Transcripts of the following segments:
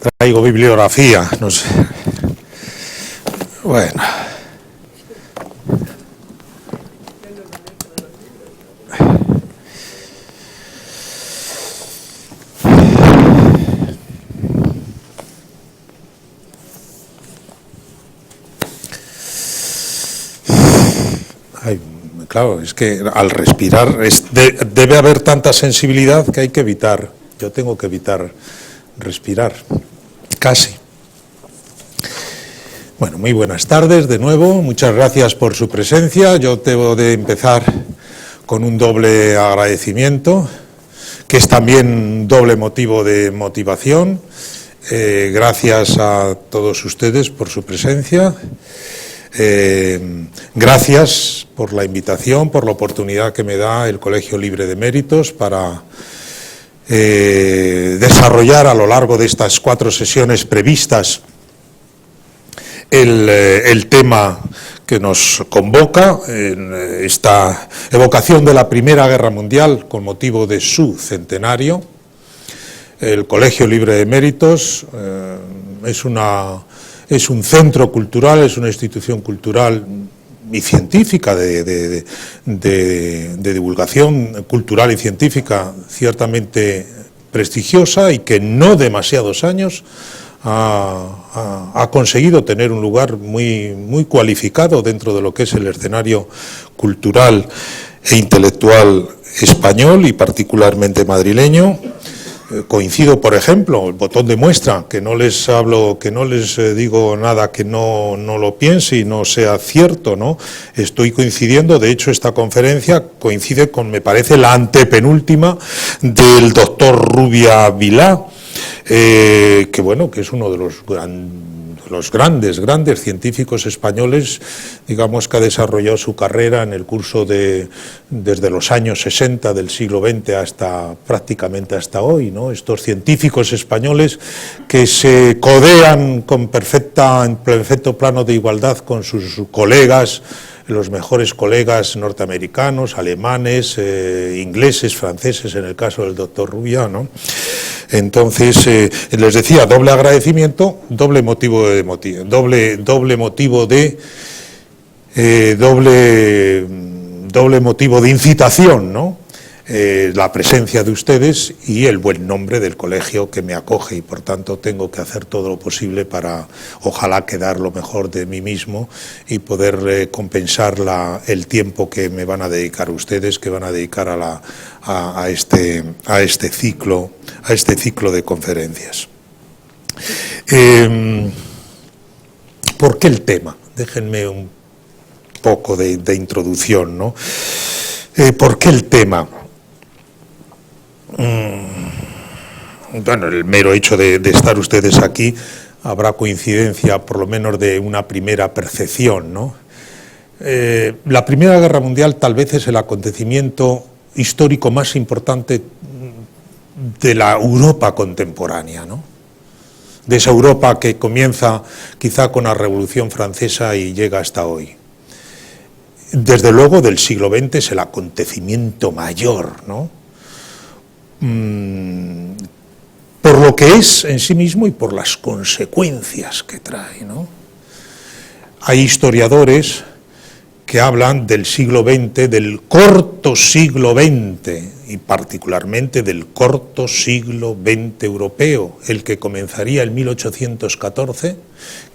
Traigo bibliografía, no sé. Bueno. Ay, claro, es que al respirar debe haber tanta sensibilidad que hay que evitar. Yo tengo que evitar respirar, casi. Bueno, muy buenas tardes de nuevo, muchas gracias por su presencia. Yo debo de empezar con un doble agradecimiento, que es también un doble motivo de motivación. Gracias a todos ustedes por su presencia. Gracias por la invitación, por la oportunidad que me da el Colegio Libre de Méritos para desarrollar a lo largo de estas 4 sesiones previstas el tema que nos convoca, en esta evocación de la Primera Guerra Mundial con motivo de su centenario. El Colegio Libre de Méritos es un centro cultural, es una institución cultural y científica de divulgación cultural y científica ciertamente prestigiosa y que no demasiados años ha conseguido tener un lugar muy cualificado dentro de lo que es el escenario cultural e intelectual español y particularmente madrileño. Coincido, por ejemplo, el botón de muestra, que no les hablo, que no les digo nada que no lo piense y no sea cierto, ¿no? Estoy coincidiendo, de hecho esta conferencia coincide con, me parece, la antepenúltima del doctor Rubia Vilá, que bueno, que es uno de los grandes científicos españoles, digamos, que ha desarrollado su carrera en el curso desde los años 60 del siglo XX prácticamente hasta hoy, ¿no? Estos científicos españoles que se codean en perfecto plano de igualdad con sus colegas, los mejores colegas norteamericanos, alemanes, ingleses, franceses, en el caso del doctor Rubia, ¿no? Entonces, les decía, doble agradecimiento, doble motivo de incitación, ¿no? La presencia de ustedes y el buen nombre del colegio que me acoge, y por tanto tengo que hacer todo lo posible para, ojalá, quedar lo mejor de mí mismo y poder compensar el tiempo que me van a dedicar ustedes, que van a dedicar a este ciclo de conferencias. ¿Por qué el tema? Déjenme un poco de introducción, ¿no? ¿Por qué el tema? Bueno, el mero hecho de estar ustedes aquí, habrá coincidencia por lo menos de una primera percepción, ¿no? La Primera Guerra Mundial tal vez es el acontecimiento histórico más importante de la Europa contemporánea, ¿no? De esa Europa que comienza quizá con la Revolución Francesa y llega hasta hoy. Desde luego del siglo XX es el acontecimiento mayor, ¿no? Por lo que es en sí mismo y por las consecuencias que trae, ¿no? Hay historiadores que hablan del siglo XX, del corto siglo XX, y particularmente del corto siglo XX europeo, el que comenzaría en 1814,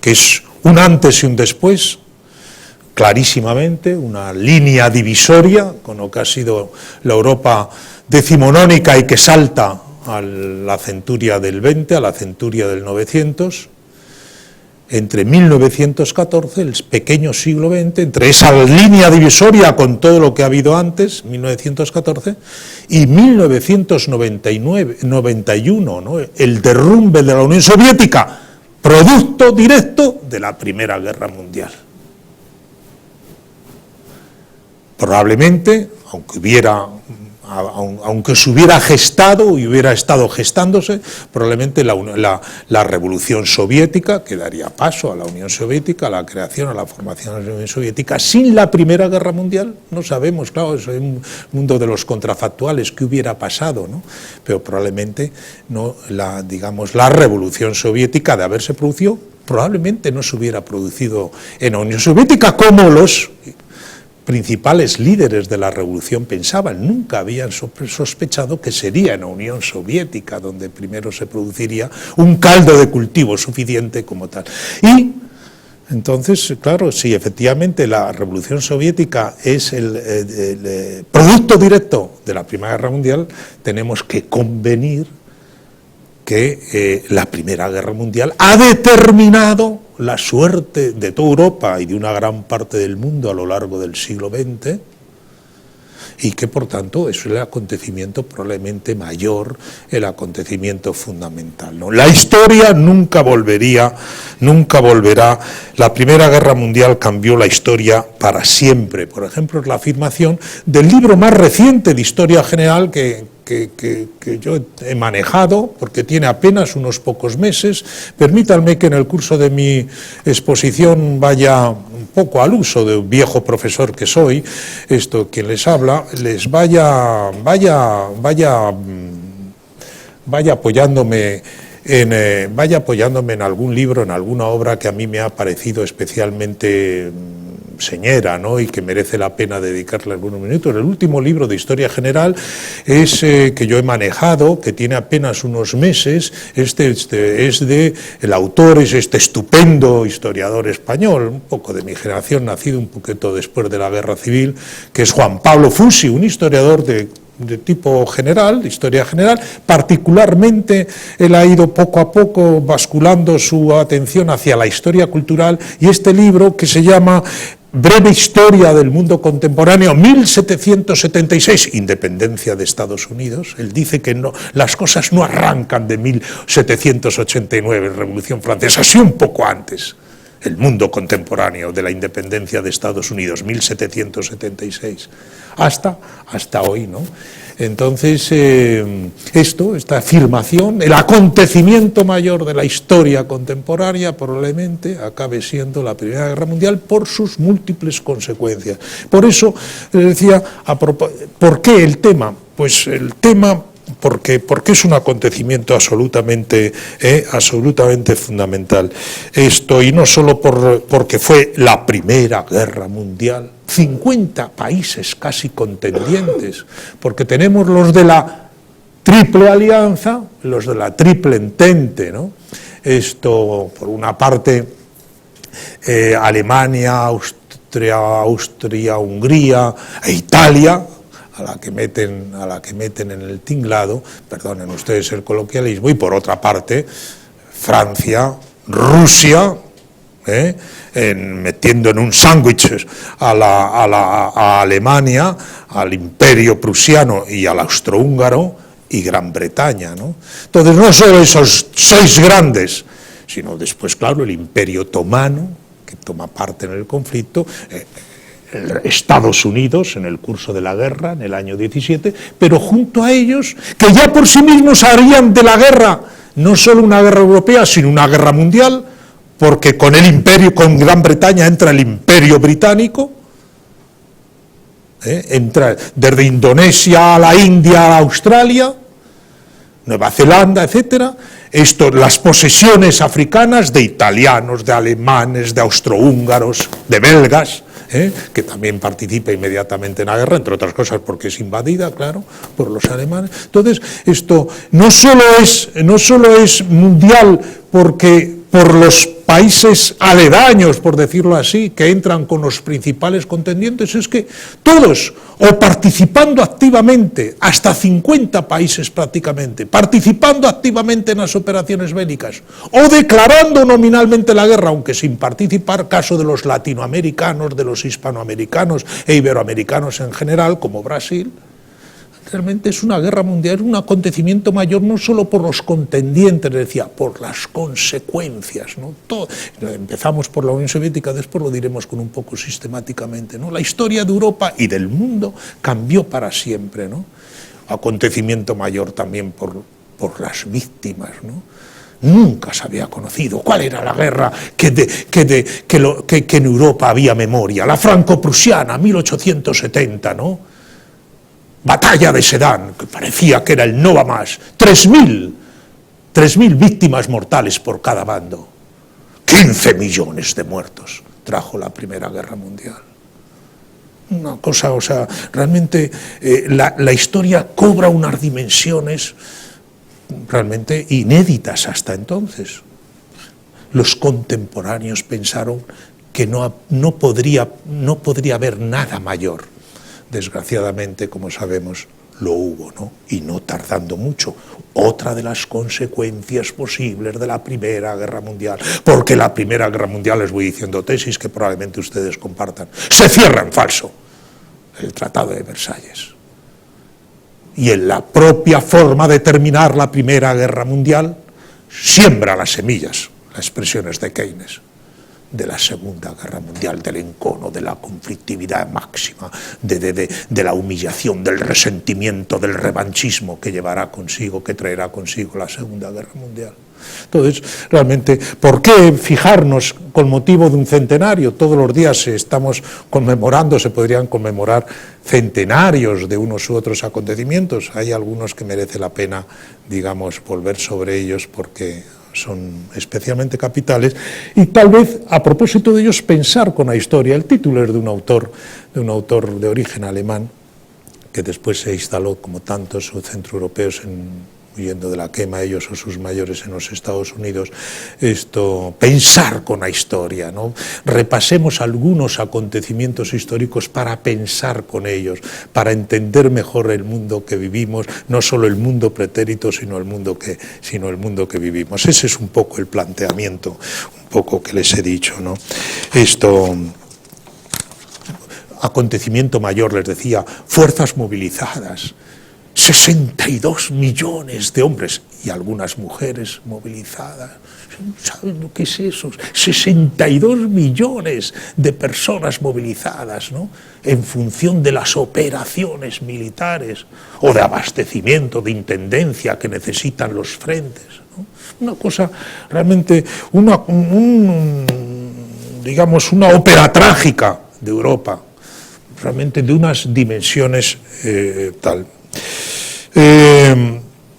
que es un antes y un después, clarísimamente, una línea divisoria con lo que ha sido la Europa decimonónica y que salta a la centuria del 20, a la centuria del 900, entre 1914, el pequeño siglo XX, entre esa línea divisoria con todo lo que ha habido antes, 1914, y 1991, ¿no? El derrumbe de la Unión Soviética, producto directo de la Primera Guerra Mundial. Probablemente, aunque hubiera aunque se hubiera gestado y hubiera estado gestándose, probablemente la revolución soviética, que daría paso a la Unión Soviética, a la creación, a la formación de la Unión Soviética, sin la Primera Guerra Mundial, no sabemos, claro, es un mundo de los contrafactuales, qué hubiera pasado, ¿no? Pero probablemente no, digamos, la revolución soviética, de haberse producido, probablemente no se hubiera producido en la Unión Soviética, como los principales líderes de la revolución pensaban. Nunca habían sospechado que sería en la Unión Soviética donde primero se produciría un caldo de cultivo suficiente como tal. Y entonces, claro, si efectivamente la revolución soviética es el producto directo de la Primera Guerra Mundial, tenemos que convenir que la Primera Guerra Mundial ha determinado la suerte de toda Europa y de una gran parte del mundo a lo largo del siglo XX, y que por tanto es el acontecimiento probablemente mayor, el acontecimiento fundamental, ¿no? La historia nunca volverá. La Primera Guerra Mundial cambió la historia para siempre. Por ejemplo, es la afirmación del libro más reciente de Historia General que yo he manejado, porque tiene apenas unos pocos meses. Permítanme que en el curso de mi exposición vaya un poco al uso de un viejo profesor que soy, quien les habla, les vaya apoyándome en algún libro, en alguna obra que a mí me ha parecido especialmente señera, ¿no? Y que merece la pena dedicarle algunos minutos. El último libro de Historia General es que yo he manejado, que tiene apenas unos meses. El autor es este estupendo historiador español, un poco de mi generación, nacido un poquito después de la Guerra Civil, que es Juan Pablo Fusi, un historiador de tipo general, de historia general. Particularmente él ha ido poco a poco basculando su atención hacia la historia cultural, y este libro, que se llama Breve Historia del Mundo Contemporáneo, 1776, independencia de Estados Unidos. Él dice que no, las cosas no arrancan de 1789, Revolución Francesa, sí un poco antes. El mundo contemporáneo de la independencia de Estados Unidos, 1776, hasta hoy, ¿no? Entonces, esta afirmación, el acontecimiento mayor de la historia contemporánea, probablemente acabe siendo la Primera Guerra Mundial por sus múltiples consecuencias. Por eso, les decía, ¿por qué el tema? Pues el tema, porque es un acontecimiento absolutamente fundamental. Y no solo porque fue la Primera Guerra Mundial, 50 países casi contendientes, porque tenemos los de la Triple Alianza, los de la Triple Entente, ¿no? Por una parte, Alemania, Austria, Hungría e Italia, a la que meten en el tinglado, perdonen ustedes el coloquialismo, y por otra parte Francia, Rusia, metiendo en un sándwich a Alemania, al Imperio Prusiano y al Austrohúngaro, y Gran Bretaña, ¿no? Entonces, no solo esos 6 grandes, sino después, claro, el Imperio Otomano, que toma parte en el conflicto, Estados Unidos en el curso de la guerra, en el año 17, pero junto a ellos, que ya por sí mismos harían de la guerra no solo una guerra europea, sino una guerra mundial, porque con Gran Bretaña entra el Imperio Británico, entra desde Indonesia a la India, a Australia, Nueva Zelanda, etcétera. Las posesiones africanas de italianos, de alemanes, de austrohúngaros, de belgas, que también participa inmediatamente en la guerra, entre otras cosas porque es invadida, claro, por los alemanes. Entonces, esto no solo es mundial por los países aledaños, por decirlo así, que entran con los principales contendientes, es que todos, o participando activamente, hasta 50 países prácticamente, participando activamente en las operaciones bélicas, o declarando nominalmente la guerra, aunque sin participar, caso de los latinoamericanos, de los hispanoamericanos e iberoamericanos en general, como Brasil, realmente es una guerra mundial, es un acontecimiento mayor no solo por los contendientes, decía, por las consecuencias, ¿no? Empezamos por la Unión Soviética, después lo diremos con un poco sistemáticamente, ¿no? La historia de Europa y del mundo cambió para siempre, ¿no? Acontecimiento mayor también por las víctimas, ¿no? Nunca se había conocido cuál era la guerra que en Europa había memoria, la franco-prusiana, 1870, ¿no? Batalla de Sedan, que parecía que era el no va más, 3.000 víctimas mortales por cada bando, 15 millones de muertos trajo la Primera Guerra Mundial. Una cosa, o sea, realmente la historia cobra unas dimensiones realmente inéditas hasta entonces. Los contemporáneos pensaron que no podría haber nada mayor. Desgraciadamente, como sabemos, lo hubo, ¿no? Y no tardando mucho. Otra de las consecuencias posibles de la Primera Guerra Mundial, porque la Primera Guerra Mundial, les voy diciendo tesis que probablemente ustedes compartan, se cierra en falso el Tratado de Versalles. Y en la propia forma de terminar la Primera Guerra Mundial, siembra las semillas, las expresiones de Keynes, de la Segunda Guerra Mundial, del encono, de la conflictividad máxima, de la humillación, del resentimiento, del revanchismo que traerá consigo la Segunda Guerra Mundial. Entonces, realmente, ¿por qué fijarnos con motivo de un centenario? Todos los días estamos conmemorando, se podrían conmemorar centenarios de unos u otros acontecimientos. Hay algunos que merece la pena, digamos, volver sobre ellos porque son especialmente capitales, y tal vez a propósito de ellos pensar con la historia. El título es de un autor de origen alemán, que después se instaló, como tantos centroeuropeos, huyendo de la quema, ellos o sus mayores en los Estados Unidos. Pensar con la historia, ¿no? Repasemos algunos acontecimientos históricos para pensar con ellos, para entender mejor el mundo que vivimos, no solo el mundo pretérito, sino el mundo que vivimos. Ese es un poco el planteamiento, un poco que les he dicho, ¿no? Acontecimiento mayor, les decía, fuerzas movilizadas, 62 millones de hombres y algunas mujeres movilizadas. ¿Saben lo que es eso? 62 millones de personas movilizadas, ¿no? En función de las operaciones militares o de abastecimiento, de intendencia que necesitan los frentes, ¿no? Una cosa realmente, digamos, una ópera trágica de Europa, realmente de unas dimensiones tal.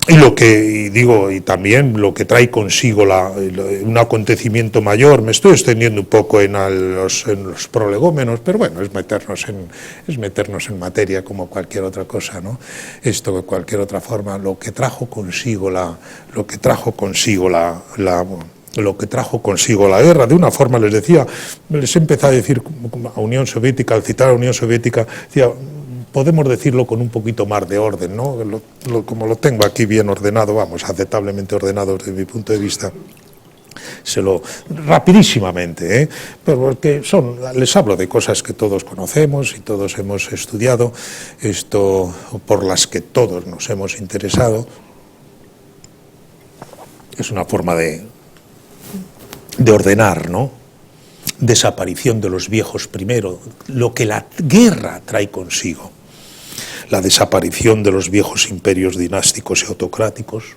Y también lo que trae consigo un acontecimiento mayor. Me estoy extendiendo un poco en los prolegómenos, pero bueno, es meternos en materia como cualquier otra cosa, ¿no? De cualquier otra forma, lo que trajo consigo la guerra. De una forma, les decía, les he empezado a decir a Unión Soviética, al citar a la Unión Soviética, decía, podemos decirlo con un poquito más de orden, ¿no? Como lo tengo aquí bien ordenado, vamos, aceptablemente ordenado desde mi punto de vista, rapidísimamente, pero porque les hablo de cosas que todos conocemos y todos hemos estudiado, por las que todos nos hemos interesado. Es una forma de ordenar, ¿no? Desaparición de los viejos primero, lo que la guerra trae consigo. La desaparición de los viejos imperios dinásticos y autocráticos,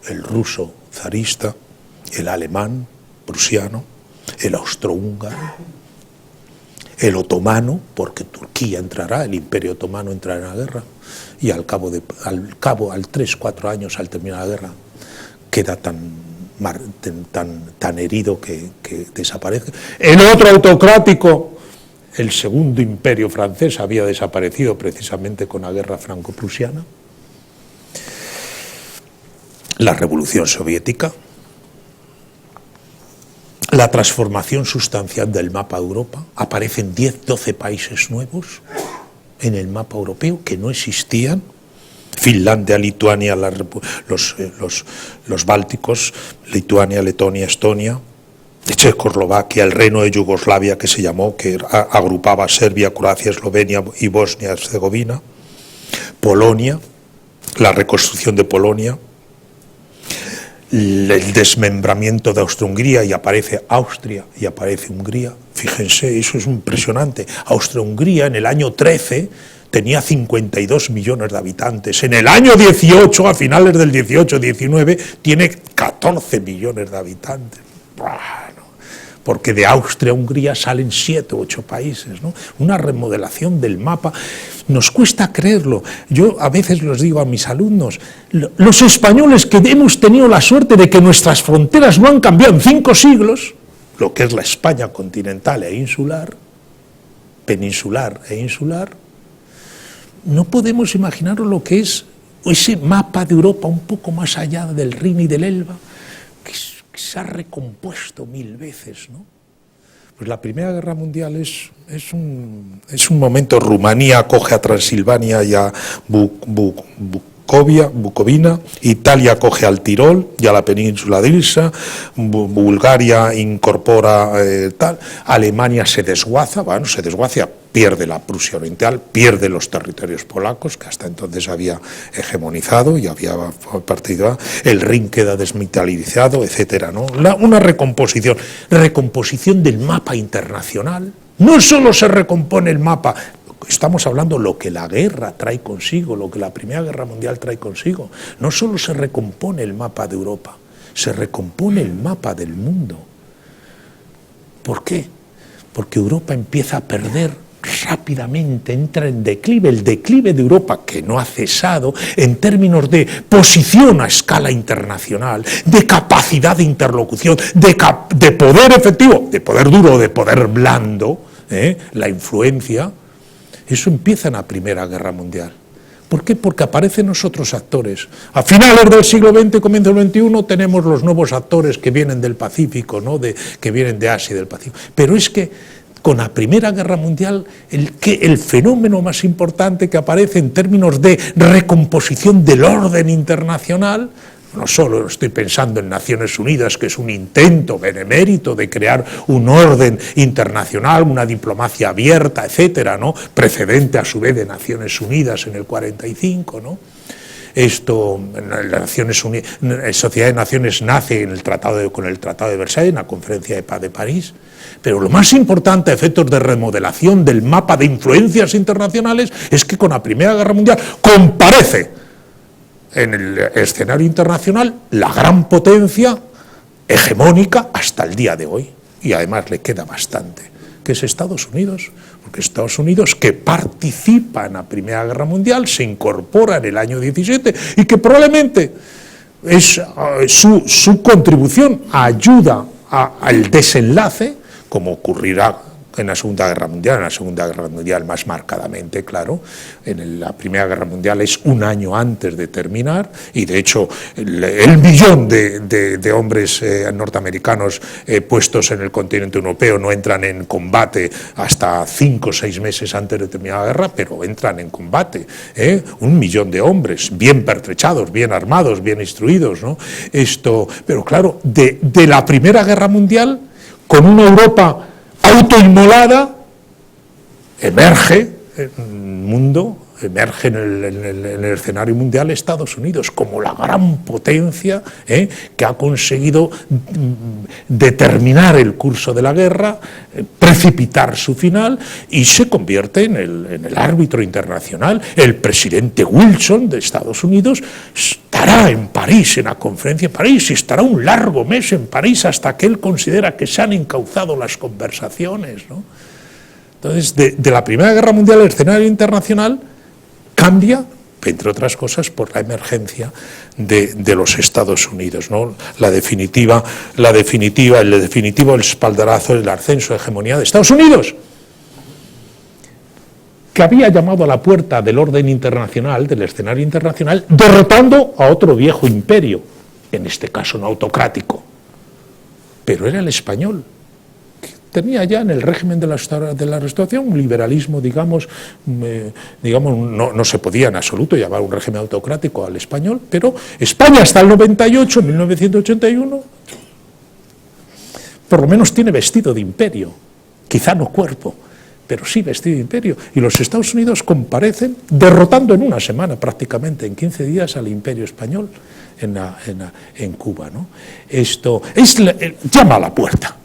el ruso zarista, el alemán prusiano, el austrohúngaro, el otomano, porque Turquía entrará, el imperio otomano entrará en la guerra, y al 3-4 años, al terminar la guerra, queda tan herido que desaparece. El otro autocrático, el segundo imperio francés, había desaparecido precisamente con la guerra franco-prusiana. La revolución soviética, la transformación sustancial del mapa de Europa, aparecen 10-12 países nuevos en el mapa europeo que no existían. Finlandia, Lituania, los bálticos, Lituania, Letonia, Estonia, Checoslovaquia, el Reino de Yugoslavia, que se llamó, que agrupaba Serbia, Croacia, Eslovenia y Bosnia-Herzegovina, Polonia, la reconstrucción de Polonia, el desmembramiento de Austria-Hungría, y aparece Austria y aparece Hungría. Fíjense, eso es impresionante. Austria-Hungría en el año 13 tenía 52 millones de habitantes. En el año 18, a finales del 18-19, tiene 14 millones de habitantes. Bueno, porque de Austria-Hungría salen 7 u 8 países, ¿no? Una remodelación del mapa. Nos cuesta creerlo. Yo a veces los digo a mis alumnos, los españoles que hemos tenido la suerte de que nuestras fronteras no han cambiado en 5 siglos, lo que es la España continental e insular, peninsular e insular, no podemos imaginar lo que es ese mapa de Europa un poco más allá del Rin y del Elba, que se ha recompuesto 1000 veces, ¿no? Pues la Primera Guerra Mundial es un momento. Rumanía acoge a Transilvania y a Bucovina, Italia acoge al Tirol y a la península de Ilsa, Bulgaria incorpora tal, Alemania se desguaza, pierde la Prusia Oriental, pierde los territorios polacos, que hasta entonces había hegemonizado y había partido, el Rin queda desmilitarizado, etcétera, ¿no? Una recomposición del mapa internacional. No solo se recompone el mapa, estamos hablando de lo que la guerra trae consigo, lo que la Primera Guerra Mundial trae consigo. No solo se recompone el mapa de Europa, se recompone el mapa del mundo. ¿Por qué? Porque Europa empieza a perder rápidamente, entra en declive. El declive de Europa, que no ha cesado, en términos de posición a escala internacional, de capacidad de interlocución, de poder efectivo, de poder duro, de poder blando, la influencia. Eso empieza en la Primera Guerra Mundial. ¿Por qué? Porque aparecen los otros actores. A finales del siglo XX, comienzo del XXI, tenemos los nuevos actores que vienen del Pacífico, ¿no? Que vienen de Asia y del Pacífico. Pero es que con la Primera Guerra Mundial, el fenómeno más importante que aparece en términos de recomposición del orden internacional, no solo estoy pensando en Naciones Unidas, que es un intento benemérito de crear un orden internacional, una diplomacia abierta, etcétera, ¿no? Precedente a su vez de Naciones Unidas en el 45, ¿no? Esto, las Naciones Unidas, Sociedad de Naciones nace con el Tratado de Versalles, en la Conferencia de Paz de París. Pero lo más importante a efectos de remodelación del mapa de influencias internacionales es que con la Primera Guerra Mundial comparece en el escenario internacional la gran potencia hegemónica hasta el día de hoy, y además le queda bastante, que es Estados Unidos, porque Estados Unidos, que participa en la Primera Guerra Mundial, se incorpora en el año 17 y que probablemente es su contribución ayuda al desenlace, como ocurrirá en la Segunda Guerra Mundial más marcadamente, claro. En la Primera Guerra Mundial es un año antes de terminar, y de hecho el millón de hombres norteamericanos puestos en el continente europeo no entran en combate hasta 5 o 6 meses antes de terminar la guerra, pero entran en combate, 1 millón de hombres, bien pertrechados, bien armados, bien instruidos, ¿no? Pero claro, de la Primera Guerra Mundial, con una Europa autoinmolada, emerge en el escenario mundial Estados Unidos como la gran potencia que ha conseguido determinar el curso de la guerra, precipitar su final, y se convierte en el árbitro internacional. El presidente Wilson de Estados Unidos estará en París, en la conferencia de París, y estará un largo mes en París hasta que él considera que se han encauzado las conversaciones, ¿no? Entonces, de la Primera Guerra Mundial, el escenario internacional cambia, entre otras cosas, por la emergencia de los Estados Unidos, ¿no? El definitivo espaldarazo, el ascenso de hegemonía de Estados Unidos, que había llamado a la puerta del orden internacional, del escenario internacional, derrotando a otro viejo imperio, en este caso no autocrático, pero era el español. Tenía ya en el régimen de la Restauración un liberalismo, digamos, no se podía en absoluto llamar un régimen autocrático al español, pero España hasta el 98, 1981, por lo menos tiene vestido de imperio, quizá no cuerpo, pero sí vestido de imperio. Y los Estados Unidos comparecen derrotando en una semana, prácticamente en 15 días, al imperio español en Cuba, ¿no? Esto es llama a la puerta,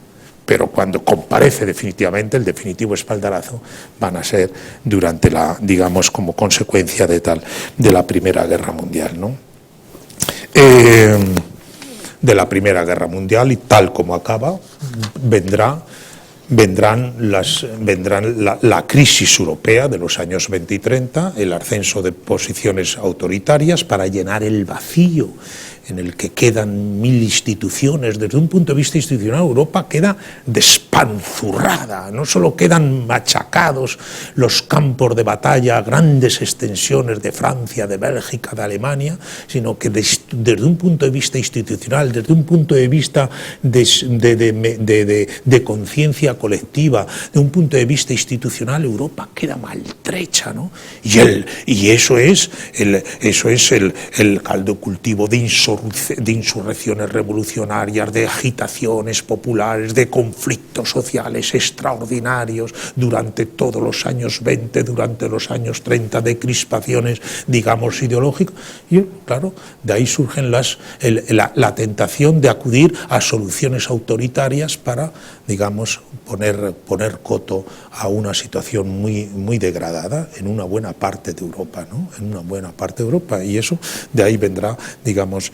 pero cuando comparece definitivamente, el definitivo espaldarazo van a ser durante digamos, como consecuencia de la Primera Guerra Mundial, ¿no? De la Primera Guerra Mundial, y tal como acaba, vendrán la crisis europea de los años 20 y 30, el ascenso de posiciones autoritarias para llenar el vacío en el que quedan 1000 instituciones. Desde un punto de vista institucional, Europa queda despanzurrada, no solo quedan machacados los campos de batalla, grandes extensiones de Francia, de Bélgica, de Alemania, sino que desde un punto de vista institucional, desde un punto de vista de conciencia colectiva, de un punto de vista institucional, Europa queda maltrecha, ¿no? Y eso es el caldo cultivo de insurrecciones revolucionarias, de agitaciones populares, de conflictos sociales extraordinarios durante todos los años 20, durante los años 30, de crispaciones, digamos, ideológicas. Y claro, de ahí surgen la tentación de acudir a soluciones autoritarias para, digamos, poner coto a una situación muy degradada en una buena parte de Europa, ¿no? En una buena parte de Europa, y eso, de ahí vendrá, digamos,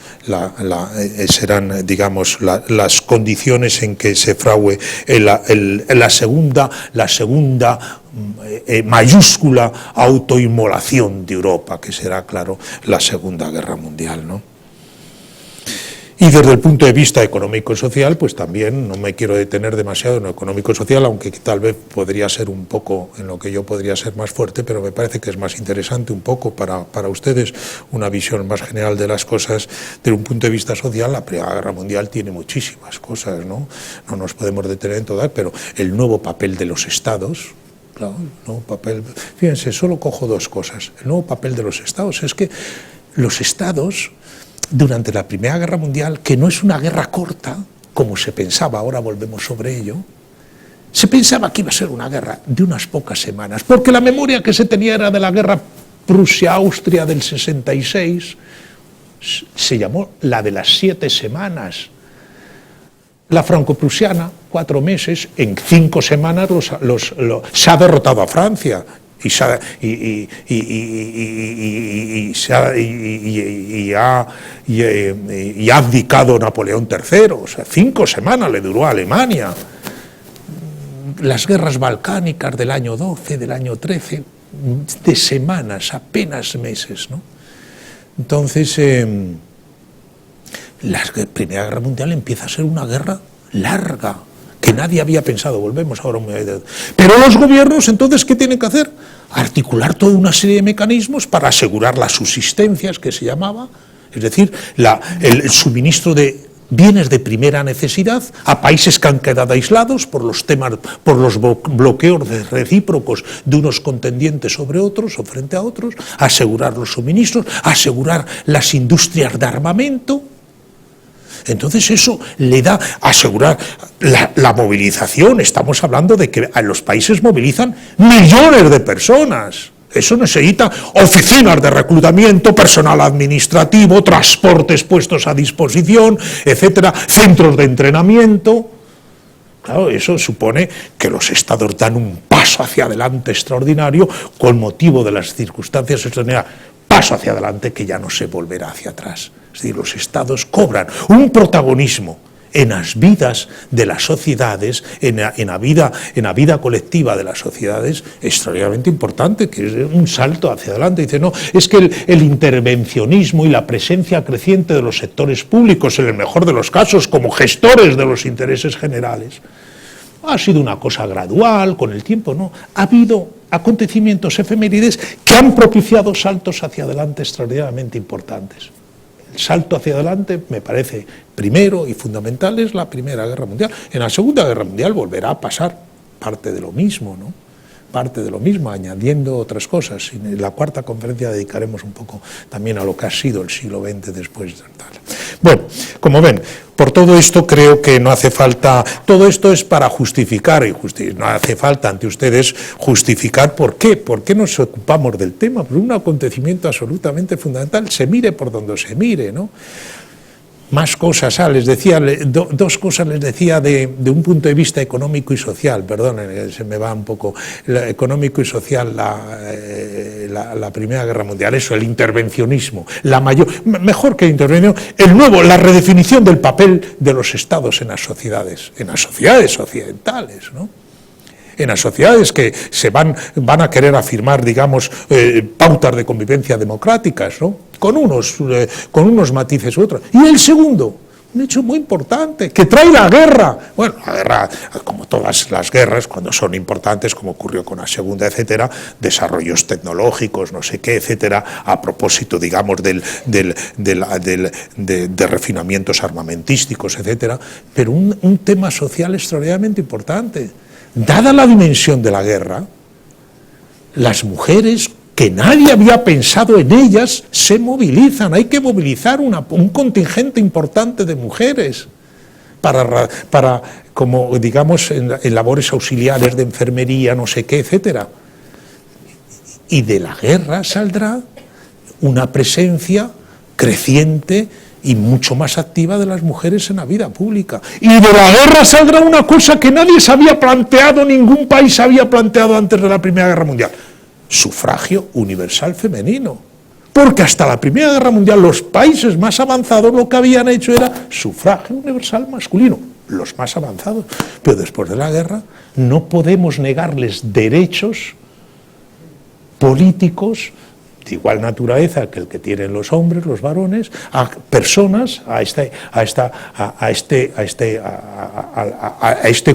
serán, digamos, las condiciones en que se frague la segunda mayúscula autoinmolación de Europa, que será, claro, la Segunda Guerra Mundial, ¿no? Y desde el punto de vista económico y social, pues también no me quiero detener demasiado en lo económico y social, aunque tal vez podría ser un poco en lo que yo podría ser más fuerte, pero me parece que es más interesante un poco para ustedes una visión más general de las cosas. Desde un punto de vista social, la Primera Guerra Mundial tiene muchísimas cosas, ¿no? No nos podemos detener en todas, pero el nuevo papel de los Estados, claro, el nuevo papel, fíjense, solo cojo dos cosas. El nuevo papel de los Estados es que los Estados, durante la Primera Guerra Mundial, que no es una guerra corta, como se pensaba, ahora volvemos sobre ello, se pensaba que iba a ser una guerra de unas pocas semanas, porque la memoria que se tenía era de la guerra Prusia-Austria del 66, se llamó la de las 7 semanas. La franco-prusiana, 4 meses, en 5 semanas se ha derrotado a Francia. Y ha abdicado Napoleón III, o sea, 5 semanas le duró a Alemania. Las guerras balcánicas del año 12, del año 13, de semanas, apenas meses, ¿no? Entonces, la Primera Guerra Mundial empieza a ser una guerra larga, que nadie había pensado, volvemos ahora. Pero los gobiernos, entonces, ¿qué tienen que hacer? Articular toda una serie de mecanismos para asegurar las subsistencias, que se llamaba, es decir, el suministro de bienes de primera necesidad a países que han quedado aislados por los bloqueos recíprocos de unos contendientes sobre otros o frente a otros, asegurar los suministros, asegurar las industrias de armamento. Entonces eso le da a asegurar la movilización. Estamos hablando de que los países movilizan millones de personas. Eso necesita oficinas de reclutamiento, personal administrativo, transportes puestos a disposición, etcétera, centros de entrenamiento. Claro, eso supone que los estados dan un paso hacia adelante extraordinario con motivo de las circunstancias extraordinarias. Paso hacia adelante que ya no se volverá hacia atrás. Es decir, los estados cobran un protagonismo en las vidas de las sociedades, en la vida colectiva de las sociedades, extraordinariamente importante, que es un salto hacia adelante. Dice, no, es que el intervencionismo y la presencia creciente de los sectores públicos, en el mejor de los casos, como gestores de los intereses generales, ha sido una cosa gradual, con el tiempo, ¿no? Ha habido acontecimientos efemérides que han propiciado saltos hacia adelante extraordinariamente importantes. El salto hacia adelante, me parece, primero y fundamental, es la Primera Guerra Mundial. En la Segunda Guerra Mundial volverá a pasar parte de lo mismo, ¿no? parte de lo mismo, añadiendo otras cosas. Y en la cuarta conferencia dedicaremos un poco también a lo que ha sido el siglo XX después de tal. Bueno, como ven, por todo esto creo que no hace falta, todo esto es para justificar, y no hace falta ante ustedes justificar por qué nos ocupamos del tema, por un acontecimiento absolutamente fundamental, se mire por donde se mire, ¿no? Más cosas, les decía, dos cosas les decía de un punto de vista económico y social, perdonen, se me va un poco, económico y social, la Primera Guerra Mundial, eso, el intervencionismo, mejor que el intervención, la redefinición del papel de los estados en las sociedades occidentales, ¿no? En las sociedades que van a querer afirmar, digamos, pautas de convivencia democráticas, ¿no? Con unos matices u otros. Y el segundo, un hecho muy importante, que trae la guerra. Bueno, la guerra, como todas las guerras, cuando son importantes, como ocurrió con la Segunda, etcétera, desarrollos tecnológicos, no sé qué, etcétera, a propósito, digamos, de refinamientos armamentísticos, etcétera, pero un tema social extraordinariamente importante. Dada la dimensión de la guerra, las mujeres, que nadie había pensado en ellas, se movilizan. Hay que movilizar un contingente importante de mujeres para como digamos, en labores auxiliares de enfermería, no sé qué, etcétera. Y de la guerra saldrá una presencia creciente y mucho más activa de las mujeres en la vida pública. Y de la guerra saldrá una cosa que nadie se había planteado, ningún país se había planteado antes de la Primera Guerra Mundial: sufragio universal femenino. Porque hasta la Primera Guerra Mundial los países más avanzados lo que habían hecho era sufragio universal masculino, los más avanzados. Pero después de la guerra no podemos negarles derechos políticos de igual naturaleza que el que tienen los hombres, los varones, a personas, a este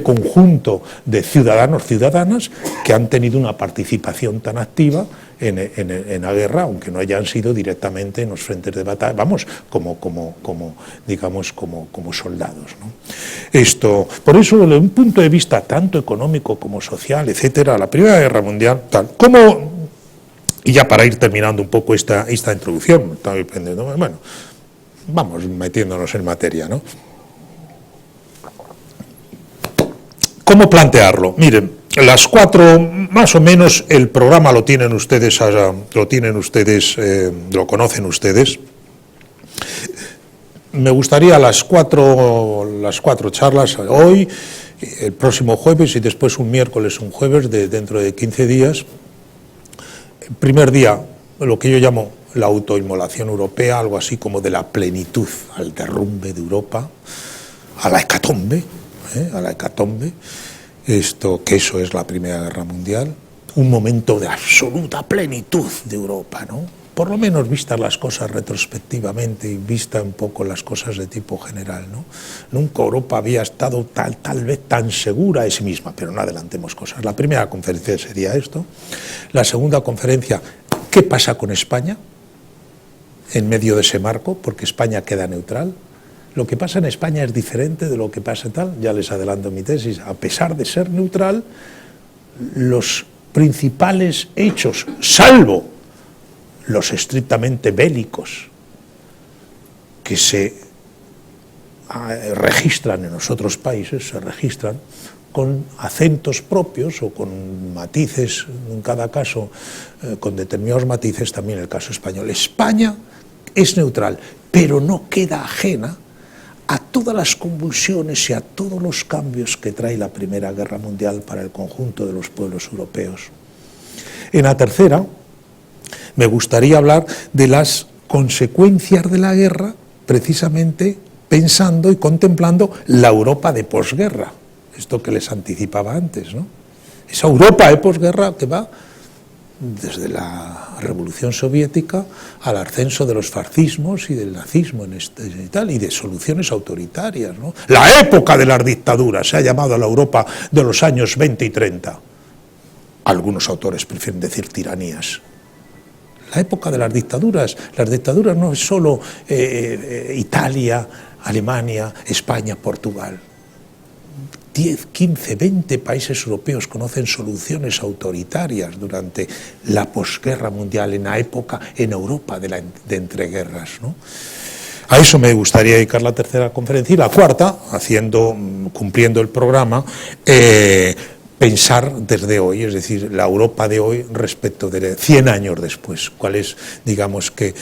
conjunto de ciudadanos, ciudadanas que han tenido una participación tan activa en la guerra, aunque no hayan sido directamente en los frentes de batalla, vamos, como soldados, ¿no? Por eso, desde un punto de vista tanto económico como social, etcétera, la Primera Guerra Mundial, y ya para ir terminando un poco esta introducción, bueno, vamos metiéndonos en materia, ¿no? ¿Cómo plantearlo? Miren, las cuatro, más o menos, el programa lo tienen ustedes, lo conocen ustedes. Me gustaría las cuatro charlas, hoy, el próximo jueves y después un miércoles, un jueves, dentro de 15 días. Primer día, lo que yo llamo la autoinmolación europea, algo así como de la plenitud al derrumbe de Europa, a la hecatombe, que eso es la Primera Guerra Mundial, un momento de absoluta plenitud de Europa, ¿no? Por lo menos vistas las cosas retrospectivamente y vista un poco las cosas de tipo general, ¿no? Nunca Europa había estado tal vez tan segura de sí misma, pero no adelantemos cosas. La primera conferencia sería esto. La segunda conferencia, ¿qué pasa con España en medio de ese marco? Porque España queda neutral. Lo que pasa en España es diferente de lo que pasa tal, ya les adelanto mi tesis. A pesar de ser neutral, los principales hechos, salvo los estrictamente bélicos que se registran en los otros países, se registran con acentos propios o con matices, en cada caso, con determinados matices, también el caso español. España es neutral, pero no queda ajena a todas las convulsiones y a todos los cambios que trae la Primera Guerra Mundial para el conjunto de los pueblos europeos. En la tercera, me gustaría hablar de las consecuencias de la guerra, precisamente pensando y contemplando la Europa de posguerra, esto que les anticipaba antes, ¿no? Esa Europa de posguerra que va desde la Revolución Soviética al ascenso de los fascismos y del nazismo y de soluciones autoritarias, ¿no? La época de las dictaduras se ha llamado a la Europa de los años 20 y 30. Algunos autores prefieren decir tiranías. La época de las dictaduras no es solo Italia, Alemania, España, Portugal. 10, 15, 20 países europeos conocen soluciones autoritarias durante la posguerra mundial, en la época en Europa de entreguerras, ¿no? A eso me gustaría dedicar la tercera conferencia, y la cuarta, cumpliendo el programa, pensar desde hoy, es decir, la Europa de hoy respecto de 100 años después. ¿Cuál es, digamos, que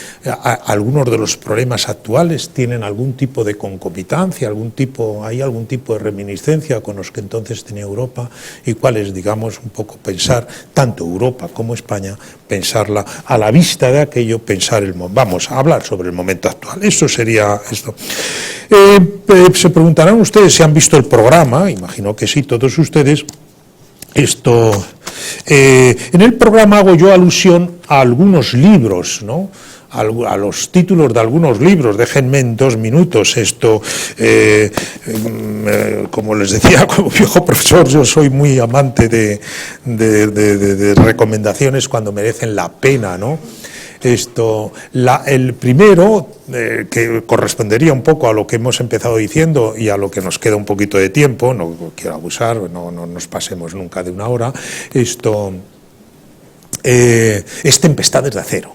algunos de los problemas actuales tienen algún tipo de concomitancia, hay algún tipo de reminiscencia con los que entonces tenía Europa? Y cuál es, digamos, un poco pensar, tanto Europa como España, pensarla a la vista de aquello, vamos a hablar sobre el momento actual. Eso sería esto. Se preguntarán ustedes si han visto el programa, imagino que sí, todos ustedes. En el programa hago yo alusión a algunos libros, ¿no? A los títulos de algunos libros. Déjenme en 2 minutos como les decía, como viejo profesor, yo soy muy amante de recomendaciones cuando merecen la pena, ¿no? El primero, que correspondería un poco a lo que hemos empezado diciendo y a lo que nos queda un poquito de tiempo, no quiero abusar, no nos pasemos nunca de 1 hora, es Tempestades de acero.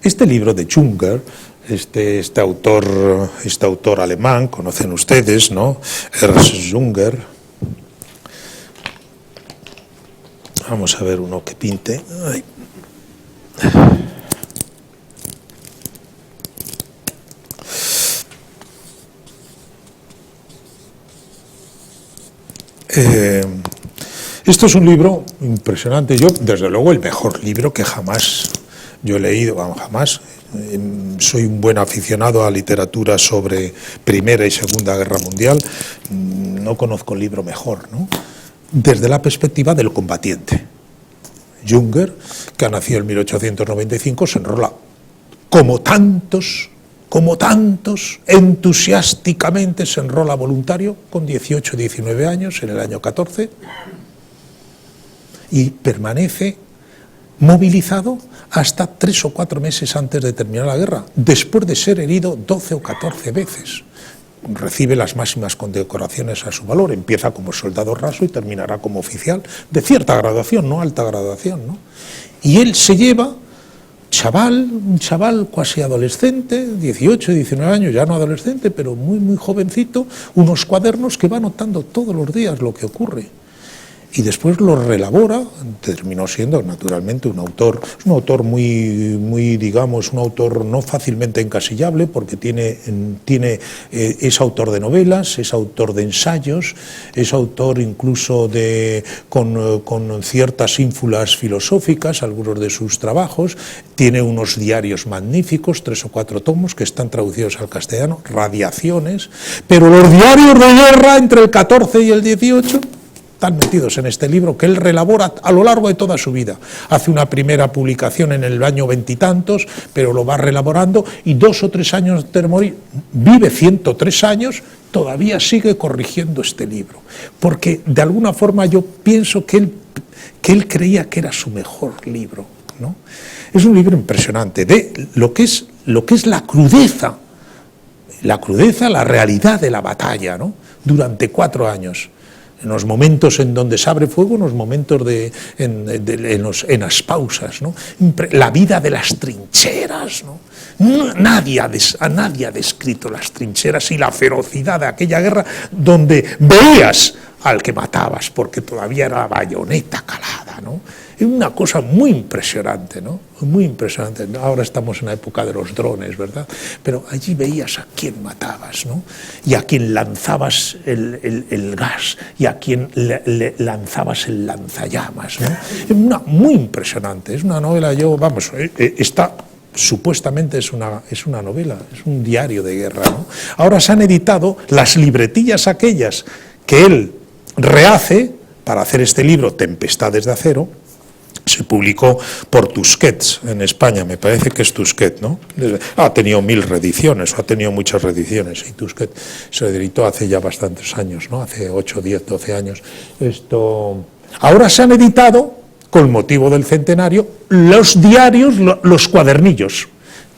Este libro de Junger, este autor alemán, conocen ustedes, ¿no? Ernst Junger. Vamos a ver uno que pinte. Ay. Esto es un libro impresionante. Yo, desde luego, el mejor libro que jamás yo he leído, jamás. Soy un buen aficionado a literatura sobre Primera y Segunda Guerra Mundial. No conozco el libro mejor, ¿no? Desde la perspectiva del combatiente. Junger, que ha nacido en 1895, se enrola como tantos, entusiásticamente se enrola voluntario con 18, 19 años, en el año 14, y permanece movilizado hasta 3 o 4 meses antes de terminar la guerra, después de ser herido 12 o 14 veces. Recibe las máximas condecoraciones a su valor, empieza como soldado raso y terminará como oficial de cierta graduación, no alta graduación, ¿no? Y él se lleva, un chaval casi adolescente, 18, 19 años, ya no adolescente, pero muy, muy jovencito, unos cuadernos que va anotando todos los días lo que ocurre. Y después lo relabora, terminó siendo naturalmente un autor muy, digamos, un autor no fácilmente encasillable, porque es autor de novelas, es autor de ensayos, es autor incluso con ciertas ínfulas filosóficas, algunos de sus trabajos, tiene unos diarios magníficos, 3 o 4 tomos que están traducidos al castellano, Radiaciones, pero los diarios de guerra entre el 14 y el 18... están metidos en este libro que él relabora a lo largo de toda su vida. Hace una primera publicación en el año 20 y tantos, pero lo va relaborando, y 2 o 3 años antes de morir, vive 103 años, todavía sigue corrigiendo este libro. Porque de alguna forma yo pienso que él creía que era su mejor libro, ¿no? Es un libro impresionante de lo que es la crudeza, la realidad de la batalla, ¿no? Durante 4 años. En los momentos en donde se abre fuego, en los momentos en las pausas, ¿no? La vida de las trincheras, ¿no? Nadie ha descrito las trincheras y la ferocidad de aquella guerra, donde veías al que matabas, porque todavía era la bayoneta calada, ¿no? Es una cosa muy impresionante, ¿no? Muy impresionante. Ahora estamos en la época de los drones, ¿verdad? Pero allí veías a quién matabas, ¿no? Y a quién lanzabas el gas, y a quién le lanzabas el lanzallamas, ¿no? Es muy impresionante. Es una novela, supuestamente es una novela, es un diario de guerra, ¿no? Ahora se han editado las libretillas aquellas que él rehace para hacer este libro, Tempestades de acero. Se publicó por Tusquets en España, me parece que es Tusquets, ¿no? Ha tenido 1000 reediciones, ha tenido muchas reediciones, y Tusquets se editó hace ya bastantes años, ¿no? Hace 8, 10, 12 años. Ahora se han editado, con motivo del centenario, los diarios, los cuadernillos,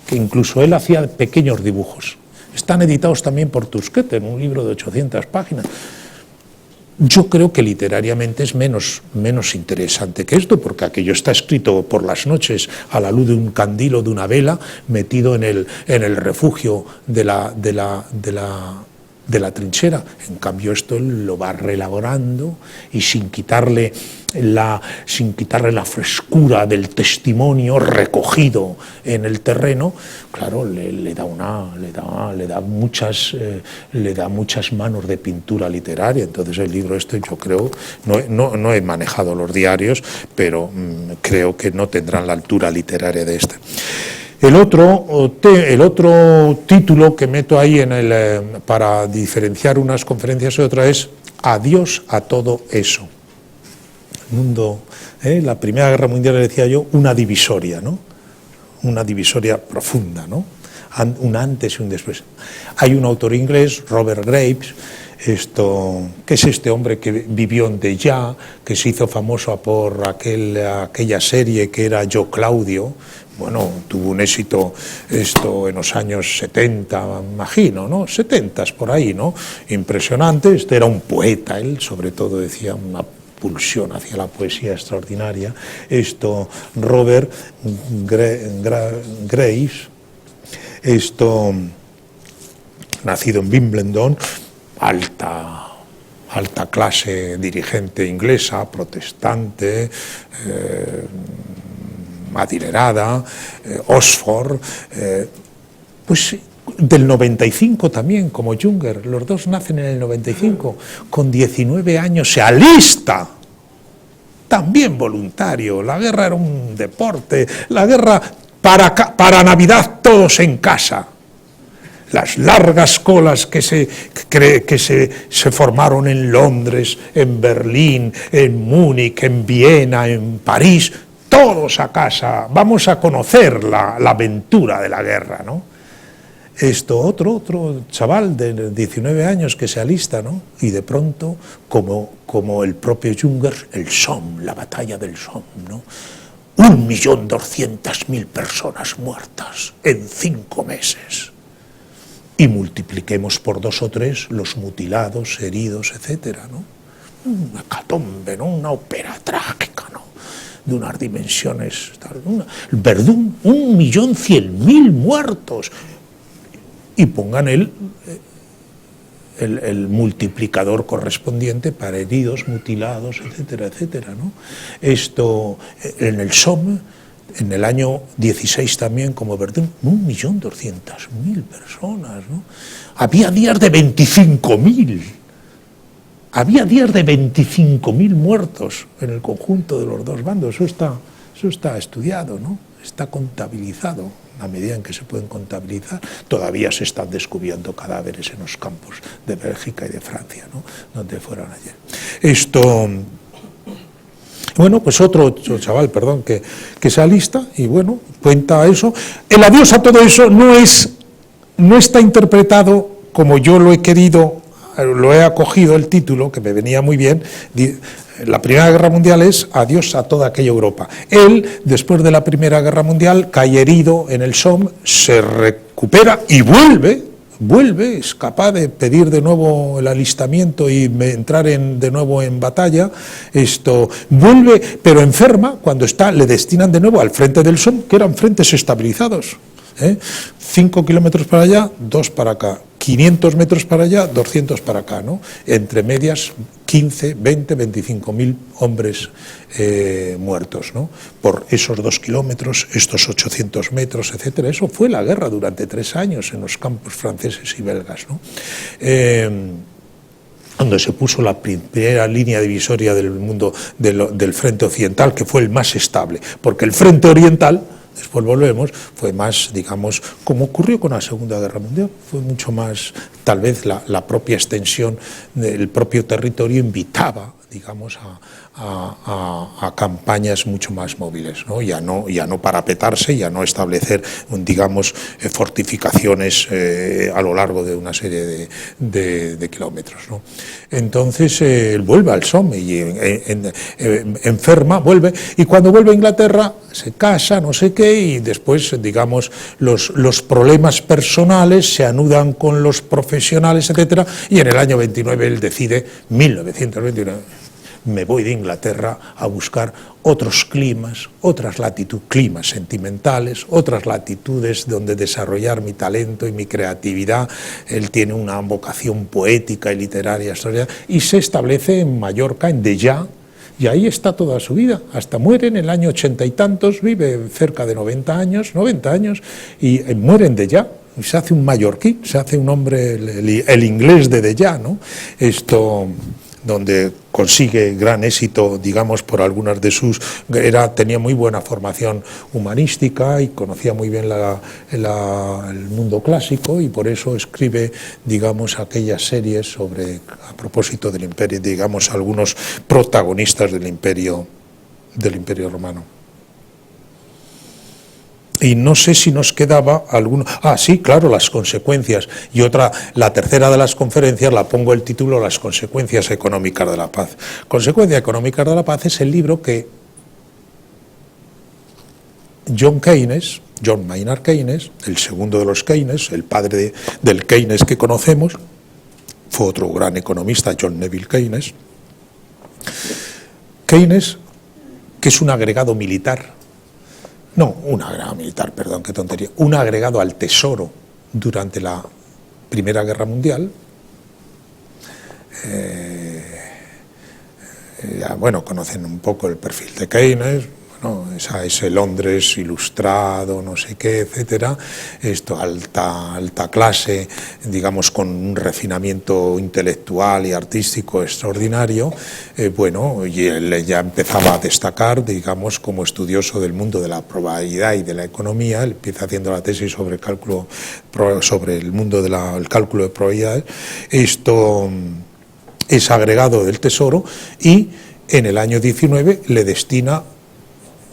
que incluso él hacía pequeños dibujos. Están editados también por Tusquets en un libro de 800 páginas. Yo creo que literariamente es menos interesante que esto, porque aquello está escrito por las noches a la luz de un candil o de una vela, metido en el refugio de la trinchera. En cambio esto él lo va reelaborando y sin quitarle la frescura del testimonio recogido en el terreno, claro, le da muchas manos de pintura literaria. Entonces el libro este, yo creo, no he manejado los diarios, pero creo que no tendrán la altura literaria de este. El otro título que meto ahí para diferenciar unas conferencias de otras es Adiós a todo eso. Mundo, la Primera Guerra Mundial, decía yo, una divisoria, ¿no? Una divisoria profunda, ¿no? Un antes y un después. Hay un autor inglés, Robert Graves, que es este hombre que vivió en Deja, que se hizo famoso por aquella serie que era Yo Claudio. Bueno, tuvo un éxito en los años 70, imagino, ¿no? 70 por ahí, ¿no? Impresionante. Era un poeta, él sobre todo decía una pulsión hacia la poesía extraordinaria. Robert Graves, nacido en Wimbledon, alta clase dirigente inglesa, protestante, adinerada, Oxford, pues del 95 también, como Junger, los dos nacen en el 95, con 19 años se alista, también voluntario. La guerra era un deporte, la guerra para Navidad todos en casa. Las largas colas que se formaron en Londres, en Berlín, en Múnich, en Viena, en París, todos a casa, vamos a conocer la aventura de la guerra, ¿no? Otro chaval de 19 años que se alista, ¿no? Y de pronto, como el propio Junger, el Somme, la batalla del Somme, ¿no? 1.200.000 personas muertas en 5 meses. Y multipliquemos por 2 o 3 los mutilados, heridos, etcétera, ¿no? Una hecatombe, ¿no? Una ópera trágica, ¿no? De unas dimensiones. Verdún, 1.100.000 muertos. Y pongan el multiplicador correspondiente para heridos, mutilados, etcétera, etcétera, ¿no? En el Somme, en el año 16 también, como Verdún, 1.200.000 personas, ¿no? Había días de 25.000. Había días de 25.000 muertos en el conjunto de los dos bandos. Eso está estudiado, ¿no? Está contabilizado. A medida en que se pueden contabilizar, todavía se están descubriendo cadáveres en los campos de Bélgica y de Francia, ¿no? Donde fueron ayer. Bueno, pues otro chaval, perdón, que se alista y bueno, cuenta eso. El adiós a todo eso no está interpretado como yo lo he acogido el título, que me venía muy bien. La Primera Guerra Mundial es adiós a toda aquella Europa. Él, después de la Primera Guerra Mundial, cae herido en el Somme, se recupera y vuelve, es capaz de pedir de nuevo el alistamiento y entrar de nuevo en batalla. Vuelve, pero enferma, cuando le destinan de nuevo al frente del Somme, que eran frentes estabilizados. 5 kilómetros para allá, 2 para acá. 500 metros para allá, 200 para acá, ¿no? Entre medias, 15, 20, 25.000 hombres muertos, ¿no? Por esos 2 kilómetros, estos 800 metros, etcétera. Eso fue la guerra durante 3 años en los campos franceses y belgas, ¿no? Donde se puso la primera línea divisoria del mundo del frente occidental, que fue el más estable, porque el frente oriental, después volvemos, fue más, digamos, como ocurrió con la Segunda Guerra Mundial, fue mucho más, tal vez la propia extensión del propio territorio invitaba, digamos, a campañas mucho más móviles, ¿no? Ya no parapetarse, ya no establecer, digamos, fortificaciones a lo largo de una serie de kilómetros, ¿no? Entonces él vuelve al Somme y enferma, vuelve, y cuando vuelve a Inglaterra se casa, no sé qué, y después, digamos, los problemas personales se anudan con los profesionales, etcétera, y en el año 29 él decide, 1929, me voy de Inglaterra a buscar otros climas, otras latitudes, climas sentimentales, otras latitudes donde desarrollar mi talento y mi creatividad. Él tiene una vocación poética y literaria, y se establece en Mallorca, en Dellà, y ahí está toda su vida, hasta muere en el año 80 y tantos, vive cerca de 90 años, y muere en Dellà, y se hace un mallorquí, se hace un hombre, el inglés de Dellà, ¿no? Donde consigue gran éxito, digamos, por algunas de sus... tenía muy buena formación humanística y conocía muy bien el mundo clásico, y por eso escribe, digamos, aquellas series a propósito del imperio, digamos, algunos protagonistas del imperio romano. Y no sé si nos quedaba alguno... sí, claro, las consecuencias. Y la tercera de las conferencias, la pongo el título, Las consecuencias económicas de la paz. Consecuencias económicas de la paz es el libro que John Maynard Keynes, el segundo de los Keynes, el padre del Keynes que conocemos, fue otro gran economista, John Neville Keynes. Keynes, que es un agregado militar, un agregado al Tesoro durante la Primera Guerra Mundial. Conocen un poco el perfil de Keynes, ese Londres ilustrado, no sé qué, etcétera, alta clase, digamos, con un refinamiento intelectual y artístico extraordinario, y él ya empezaba a destacar, digamos, como estudioso del mundo de la probabilidad y de la economía. Él empieza haciendo la tesis sobre el mundo del cálculo de probabilidades. Esto es agregado del Tesoro, y en el año 19 le destina...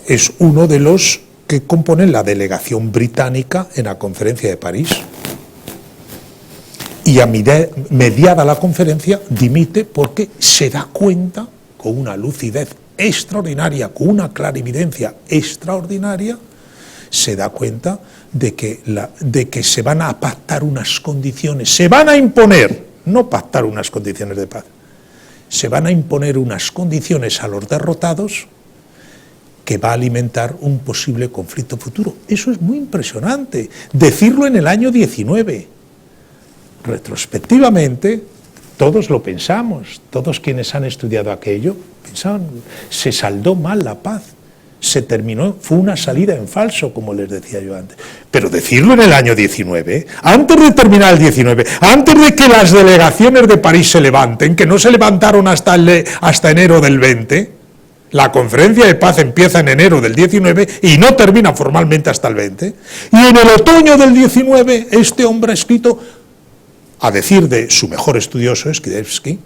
Es uno de los que componen la delegación británica en la conferencia de París. Y mediada la conferencia dimite porque se da cuenta, con una lucidez extraordinaria, con una clarividencia extraordinaria, se da cuenta de que se van a pactar unas condiciones, se van a imponer, no pactar unas condiciones de paz, se van a imponer unas condiciones a los derrotados que va a alimentar un posible conflicto futuro. Eso es muy impresionante, decirlo en el año 19. Retrospectivamente, todos lo pensamos, todos quienes han estudiado aquello, pensaban, se saldó mal la paz, se terminó, fue una salida en falso, como les decía yo antes. Pero decirlo en el año 19, antes de terminar el 19, antes de que las delegaciones de París se levanten, que no se levantaron hasta enero del 20, la conferencia de paz empieza en enero del 19 y no termina formalmente hasta el 20. Y en el otoño del 19 este hombre ha escrito, a decir de su mejor estudioso, Skidelsky,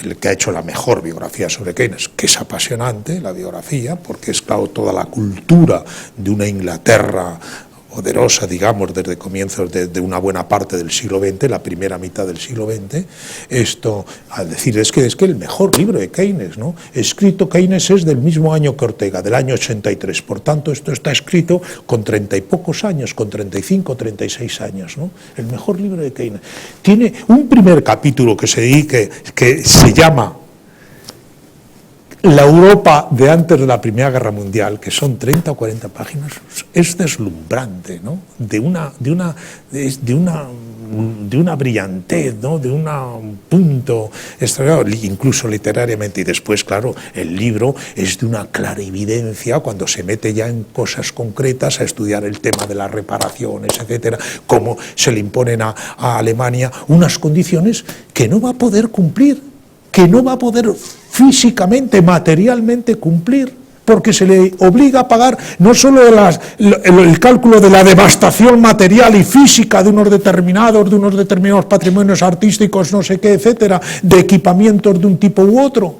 el que ha hecho la mejor biografía sobre Keynes, que es apasionante la biografía, porque es, claro, toda la cultura de una Inglaterra poderosa, digamos, desde comienzos de una buena parte del siglo XX, la primera mitad del siglo XX, al decir, es que el mejor libro de Keynes, ¿no? Escrito, Keynes es del mismo año que Ortega, del año 83, por tanto esto está escrito con 30 y pocos años, con 35, 36 años, ¿no? El mejor libro de Keynes. Tiene un primer capítulo que se llama La Europa de antes de la Primera Guerra Mundial, que son 30 o 40 páginas, es deslumbrante, ¿no? De una brillantez, ¿no? De un punto extraordinario, incluso literariamente. Y después, claro, el libro es de una clarividencia cuando se mete ya en cosas concretas, a estudiar el tema de las reparaciones, etcétera, cómo se le imponen a Alemania unas condiciones que no va a poder cumplir, que no va a poder físicamente, materialmente cumplir, porque se le obliga a pagar no solo el cálculo de la devastación material y física de unos determinados patrimonios artísticos, no sé qué, etcétera, de equipamientos de un tipo u otro,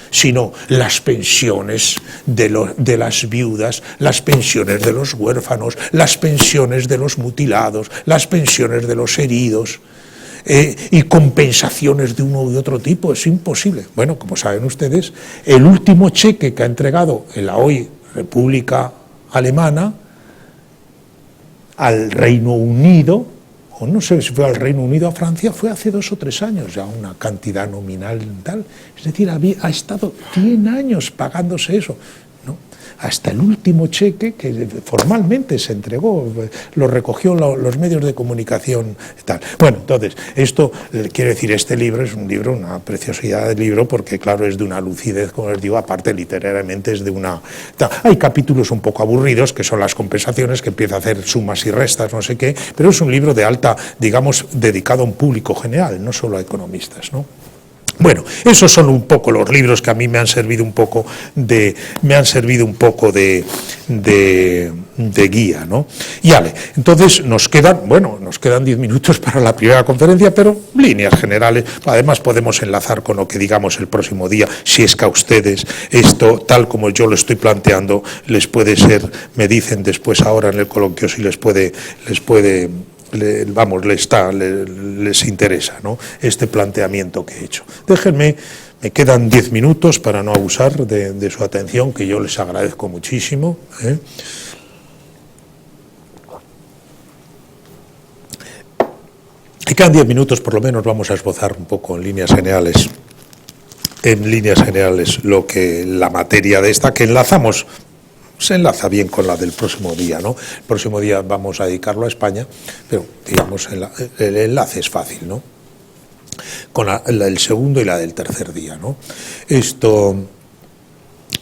sino las pensiones de las viudas, las pensiones de los huérfanos, las pensiones de los mutilados, las pensiones de los heridos, y compensaciones de uno y otro tipo. Es imposible. Bueno, como saben ustedes, el último cheque que ha entregado la hoy República Alemana al Reino Unido, o no sé si fue al Reino Unido o a Francia, fue hace 2 o 3 años, ya una cantidad nominal tal. Es decir, ha estado 100 años pagándose eso, ¿no? Hasta el último cheque que formalmente se entregó, lo recogió los medios de comunicación y tal. Bueno, entonces, esto quiere decir, este libro es un libro, una preciosidad de libro, porque claro, es de una lucidez, como les digo, aparte literariamente es de una... Hay capítulos un poco aburridos, que son las compensaciones, que empieza a hacer sumas y restas, no sé qué, pero es un libro de alta, digamos, dedicado a un público general, no solo a economistas, ¿no? Bueno, esos son un poco los libros que a mí me han servido un poco de guía, ¿no? Y vale, entonces nos quedan 10 minutos para la primera conferencia, pero líneas generales, además podemos enlazar con lo que digamos el próximo día, si es que a ustedes esto, tal como yo lo estoy planteando, les puede ser, me dicen después ahora en el coloquio si les interesa, ¿no?, este planteamiento que he hecho. Déjenme, me quedan 10 minutos para no abusar de su atención, que yo les agradezco muchísimo, ¿eh? Me quedan 10 minutos, por lo menos vamos a esbozar un poco en líneas generales lo que la materia de esta, que se enlaza bien con la del próximo día, ¿no? El próximo día vamos a dedicarlo a España, pero digamos el enlace es fácil, ¿no?, con la del segundo y la del tercer día, ¿no? Esto,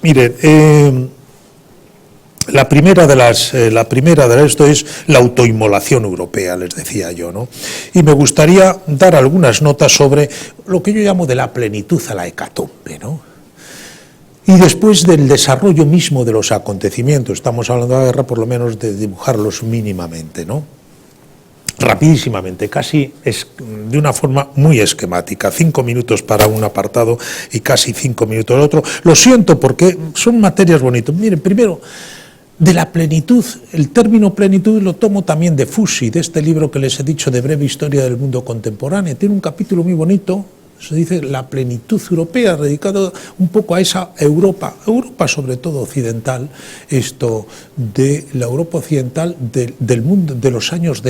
miren, la primera de esto es la autoinmolación europea, les decía yo, ¿no? Y me gustaría dar algunas notas sobre lo que yo llamo de la plenitud a la hecatombe, ¿no? Y después del desarrollo mismo de los acontecimientos, estamos hablando de la guerra, por lo menos de dibujarlos mínimamente, ¿no? Rapidísimamente, casi de una forma muy esquemática, 5 minutos para un apartado y casi 5 minutos al otro. Lo siento porque son materias bonitas. Miren, primero, de la plenitud, el término plenitud lo tomo también de Fussi, de este libro que les he dicho de breve historia del mundo contemporáneo. Tiene un capítulo muy bonito, se dice la plenitud europea, dedicado un poco a esa Europa sobre todo occidental, esto de la Europa occidental del mundo, de los años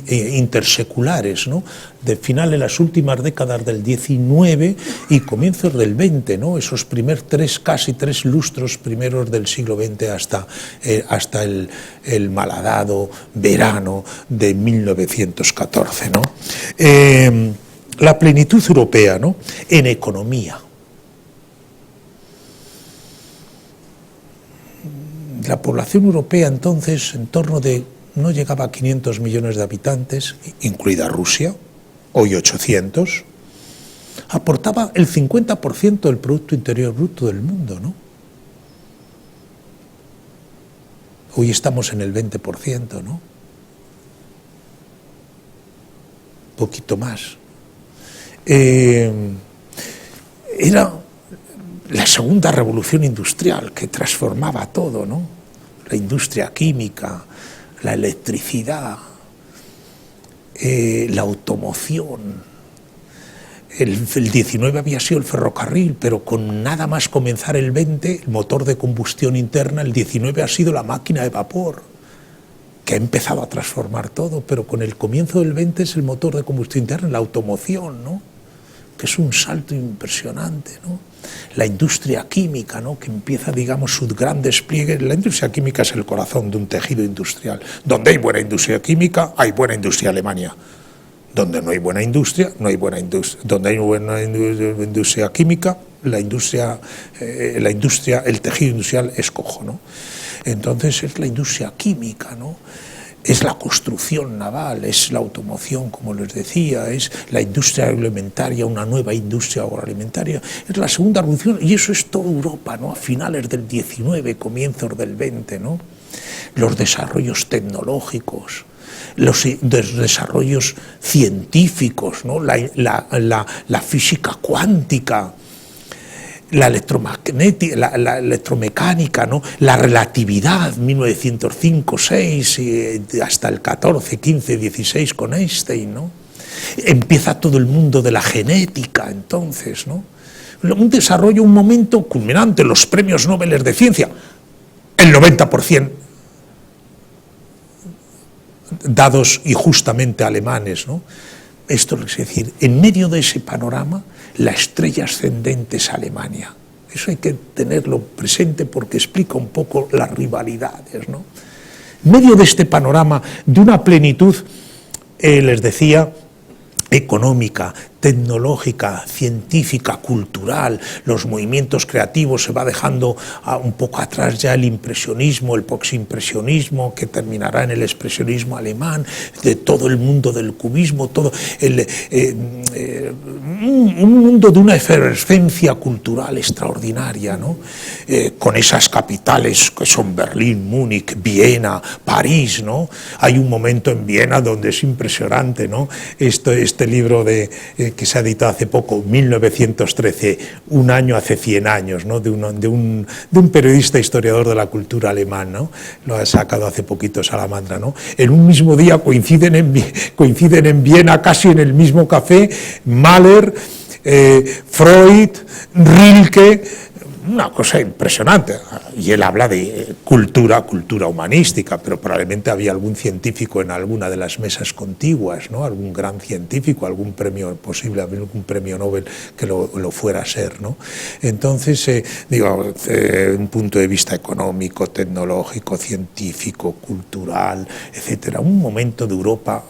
interseculares, ¿no?, de finales de las últimas décadas del 19 y comienzos del 20, ¿no?, esos casi tres lustros primeros del siglo XX hasta el malhadado verano de 1914, ¿no? La plenitud europea, ¿no?, en economía. La población europea entonces, en torno de, no llegaba a 500 millones de habitantes, incluida Rusia, hoy 800, aportaba el 50% del Producto Interior Bruto del mundo, ¿no? Hoy estamos en el 20%, ¿no? Poquito más. Era la segunda revolución industrial que transformaba todo, ¿no? La industria química, la electricidad, la automoción. El 19 había sido el ferrocarril, pero con nada más comenzar el 20, el motor de combustión interna, el 19 ha sido la máquina de vapor, que ha empezado a transformar todo, pero con el comienzo del 20 es el motor de combustión interna, la automoción, ¿no?, que es un salto impresionante, ¿no? La industria química, ¿no?, que empieza, digamos, su gran despliegue. La industria química es el corazón de un tejido industrial. Donde hay buena industria química, hay buena industria Alemania. Donde no hay buena industria, no hay buena industria. Donde hay buena industria química, el tejido industrial es cojo, ¿no? Entonces es la industria química, ¿no?, es la construcción naval, es la automoción, como les decía, es la industria agroalimentaria, una nueva industria agroalimentaria, es la segunda revolución, y eso es toda Europa, ¿no?, a finales del 19, comienzos del 20, ¿no? Los desarrollos tecnológicos, los desarrollos científicos, ¿no?, la física cuántica, la electromecánica, ¿no?, la relatividad, 1905, 6, hasta el 14, 15, 16 con Einstein, ¿no? Empieza todo el mundo de la genética, entonces, ¿no? Un desarrollo, un momento culminante, los premios Nobel de ciencia. el 90% dados injustamente alemanes, ¿no? Esto es decir, en medio de ese panorama, la estrella ascendente es Alemania. Eso hay que tenerlo presente porque explica un poco las rivalidades, ¿no? En medio de este panorama de una plenitud, les decía, económica, tecnológica, científica, cultural, los movimientos creativos, se va dejando un poco atrás ya el impresionismo, el postimpresionismo, que terminará en el expresionismo alemán, de todo el mundo del cubismo, todo un mundo de una efervescencia cultural extraordinaria, ¿no? Con esas capitales que son Berlín, Múnich, Viena, París, ¿no? Hay un momento en Viena donde es impresionante, ¿no? Este libro que se ha editado hace poco, 1913, un año hace 100 años, ¿no? de un periodista historiador de la cultura alemán, ¿no? Lo ha sacado hace poquito Salamandra, ¿no? En un mismo día coinciden en Viena, casi en el mismo café, Mahler, Freud, Rilke, una cosa impresionante. Y él habla de cultura humanística, pero probablemente había algún científico en alguna de las mesas contiguas, ¿no? Algún gran científico, algún premio posible, algún premio Nobel que lo fuera a ser, ¿no? Entonces, un punto de vista económico, tecnológico, científico, cultural, etcétera, un momento de Europa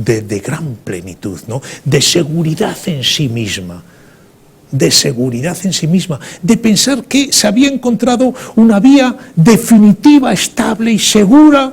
de gran plenitud, ¿no? De seguridad en sí misma. De seguridad en sí misma, de pensar que se había encontrado una vía definitiva, estable y segura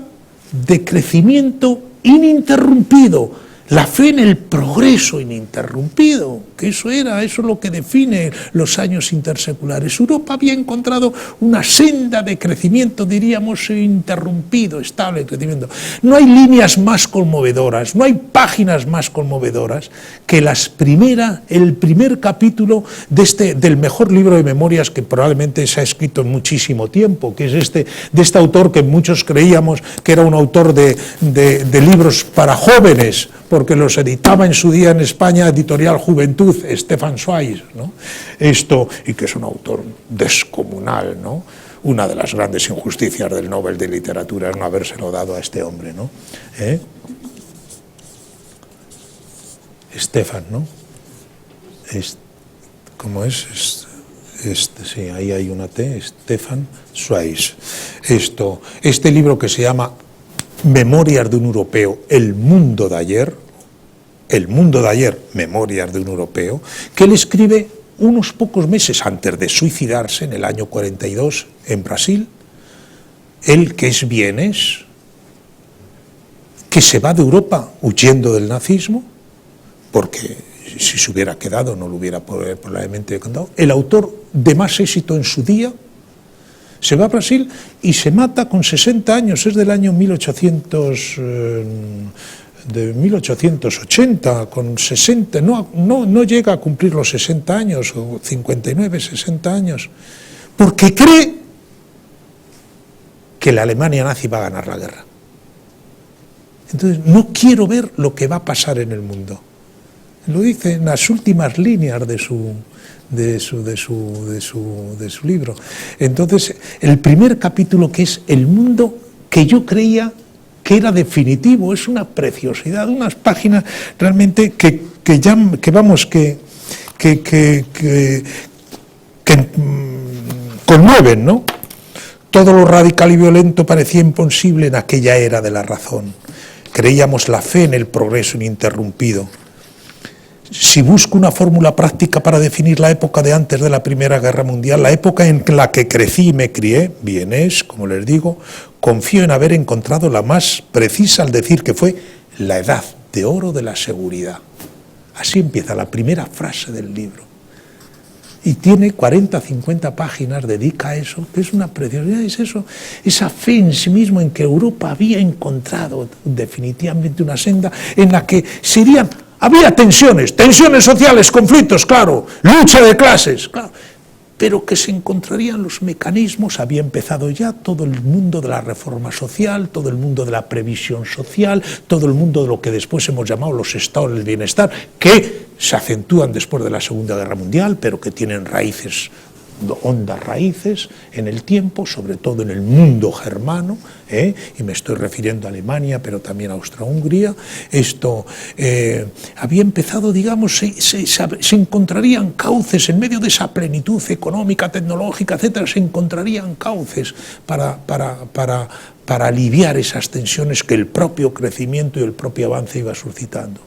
de crecimiento ininterrumpido, la fe en el progreso ininterrumpido, que eso es lo que define los años interseculares. Europa había encontrado una senda de crecimiento, diríamos, ininterrumpido, estable crecimiento. No hay líneas más conmovedoras, no hay páginas más conmovedoras que el primer capítulo del mejor libro de memorias que probablemente se ha escrito en muchísimo tiempo, que es de este autor que muchos creíamos que era un autor de libros para jóvenes, porque los editaba en su día en España Editorial Juventud, Stefan Zweig, ¿no? Y que es un autor descomunal, ¿no? Una de las grandes injusticias del Nobel de Literatura es no habérselo dado a este hombre, ¿no? Stefan, ¿no? ¿Cómo es? Sí, ahí hay una T, Stefan Zweig. Este libro que se llama Memorias de un europeo, el mundo de ayer, Memorias de un europeo, que él escribe unos pocos meses antes de suicidarse, en el año 42, en Brasil. Él, que es vienés, que se va de Europa huyendo del nazismo, porque si se hubiera quedado no lo hubiera probablemente contado. El autor de más éxito en su día se va a Brasil y se mata con 60 años, es del año 1880, con 60, no llega a cumplir los 60 años, o 59, 60 años, porque cree que la Alemania nazi va a ganar la guerra. Entonces, no quiero ver lo que va a pasar en el mundo. Lo dice en las últimas líneas de su libro. Entonces, el primer capítulo, que es el mundo que yo creía que era definitivo, es una preciosidad, unas páginas realmente que conmueven, ¿no? Todo lo radical y violento parecía imposible en aquella era de la razón. Creíamos la fe en el progreso ininterrumpido. Si busco una fórmula práctica para definir la época de antes de la Primera Guerra Mundial, la época en la que crecí y me crié, vienés, como les digo, confío en haber encontrado la más precisa al decir que fue la edad de oro de la seguridad. Así empieza la primera frase del libro. Y tiene 40, 50 páginas, dedica a eso, que es una preciosidad, es eso, esa fe en sí mismo en que Europa había encontrado definitivamente una senda en la que había tensiones sociales, conflictos, claro, lucha de clases, claro, pero que se encontrarían los mecanismos. Había empezado ya todo el mundo de la reforma social, todo el mundo de la previsión social, todo el mundo de lo que después hemos llamado los estados del bienestar, que se acentúan después de la Segunda Guerra Mundial, pero que tienen raíces hondas raíces en el tiempo, sobre todo en el mundo germano, y me estoy refiriendo a Alemania, pero también a Austria-Hungría. Esto había empezado, digamos, se encontrarían cauces en medio de esa plenitud económica, tecnológica, etcétera, se encontrarían cauces para aliviar esas tensiones que el propio crecimiento y el propio avance iba suscitando.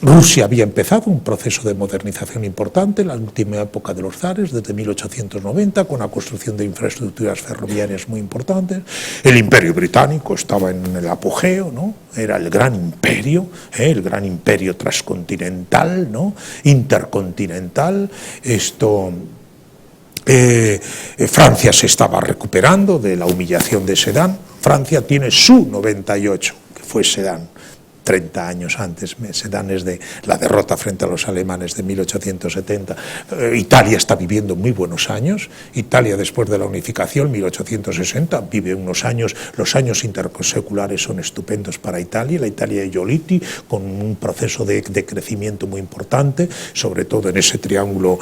Rusia había empezado un proceso de modernización importante en la última época de los zares, desde 1890, con la construcción de infraestructuras ferroviarias muy importantes. El Imperio Británico estaba en el apogeo, ¿no? Era el gran imperio transcontinental, ¿no? Intercontinental. Francia se estaba recuperando de la humillación de Sedan. Francia tiene su 98, que fue Sedan. 30 años antes, Sedan es de la derrota frente a los alemanes de 1870. Italia está viviendo muy buenos años. Italia, después de la unificación, 1860, vive unos años, los años interseculares son estupendos para Italia, la Italia de Giolitti, con un proceso de crecimiento muy importante, sobre todo en ese triángulo,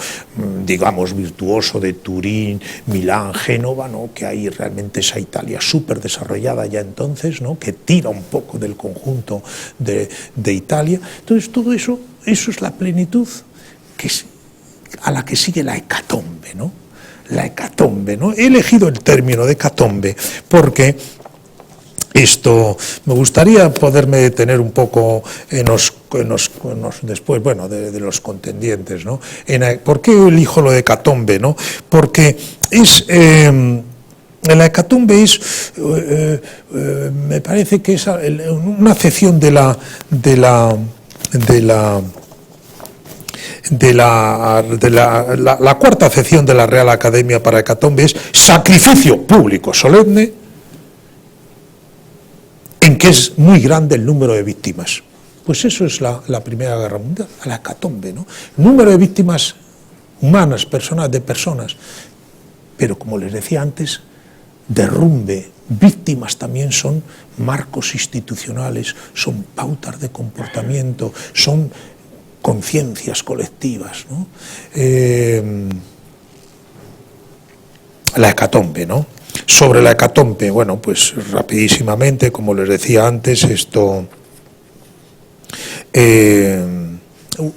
digamos, virtuoso de Turín, Milán, Génova, ¿no? Que hay realmente esa Italia súper desarrollada ya entonces, ¿no? Que tira un poco del conjunto de Italia. Entonces todo eso es la plenitud a la que sigue la hecatombe, ¿no? La hecatombe, ¿no? He elegido el término de hecatombe porque me gustaría poderme detener un poco después, bueno, de los contendientes, ¿no? ¿Por qué elijo lo de hecatombe, ¿no? Porque la hecatombe me parece que es una acepción de la cuarta acepción de la Real Academia para hecatombe, es sacrificio público solemne en que es muy grande el número de víctimas. Pues eso es la Primera Guerra Mundial, la hecatombe, ¿no? El número de víctimas humanas, de personas, pero como les decía antes, derrumbe, víctimas también son marcos institucionales, son pautas de comportamiento, son conciencias colectivas, ¿no? La hecatombe, ¿no? Sobre la hecatombe, bueno, pues rapidísimamente, como les decía antes,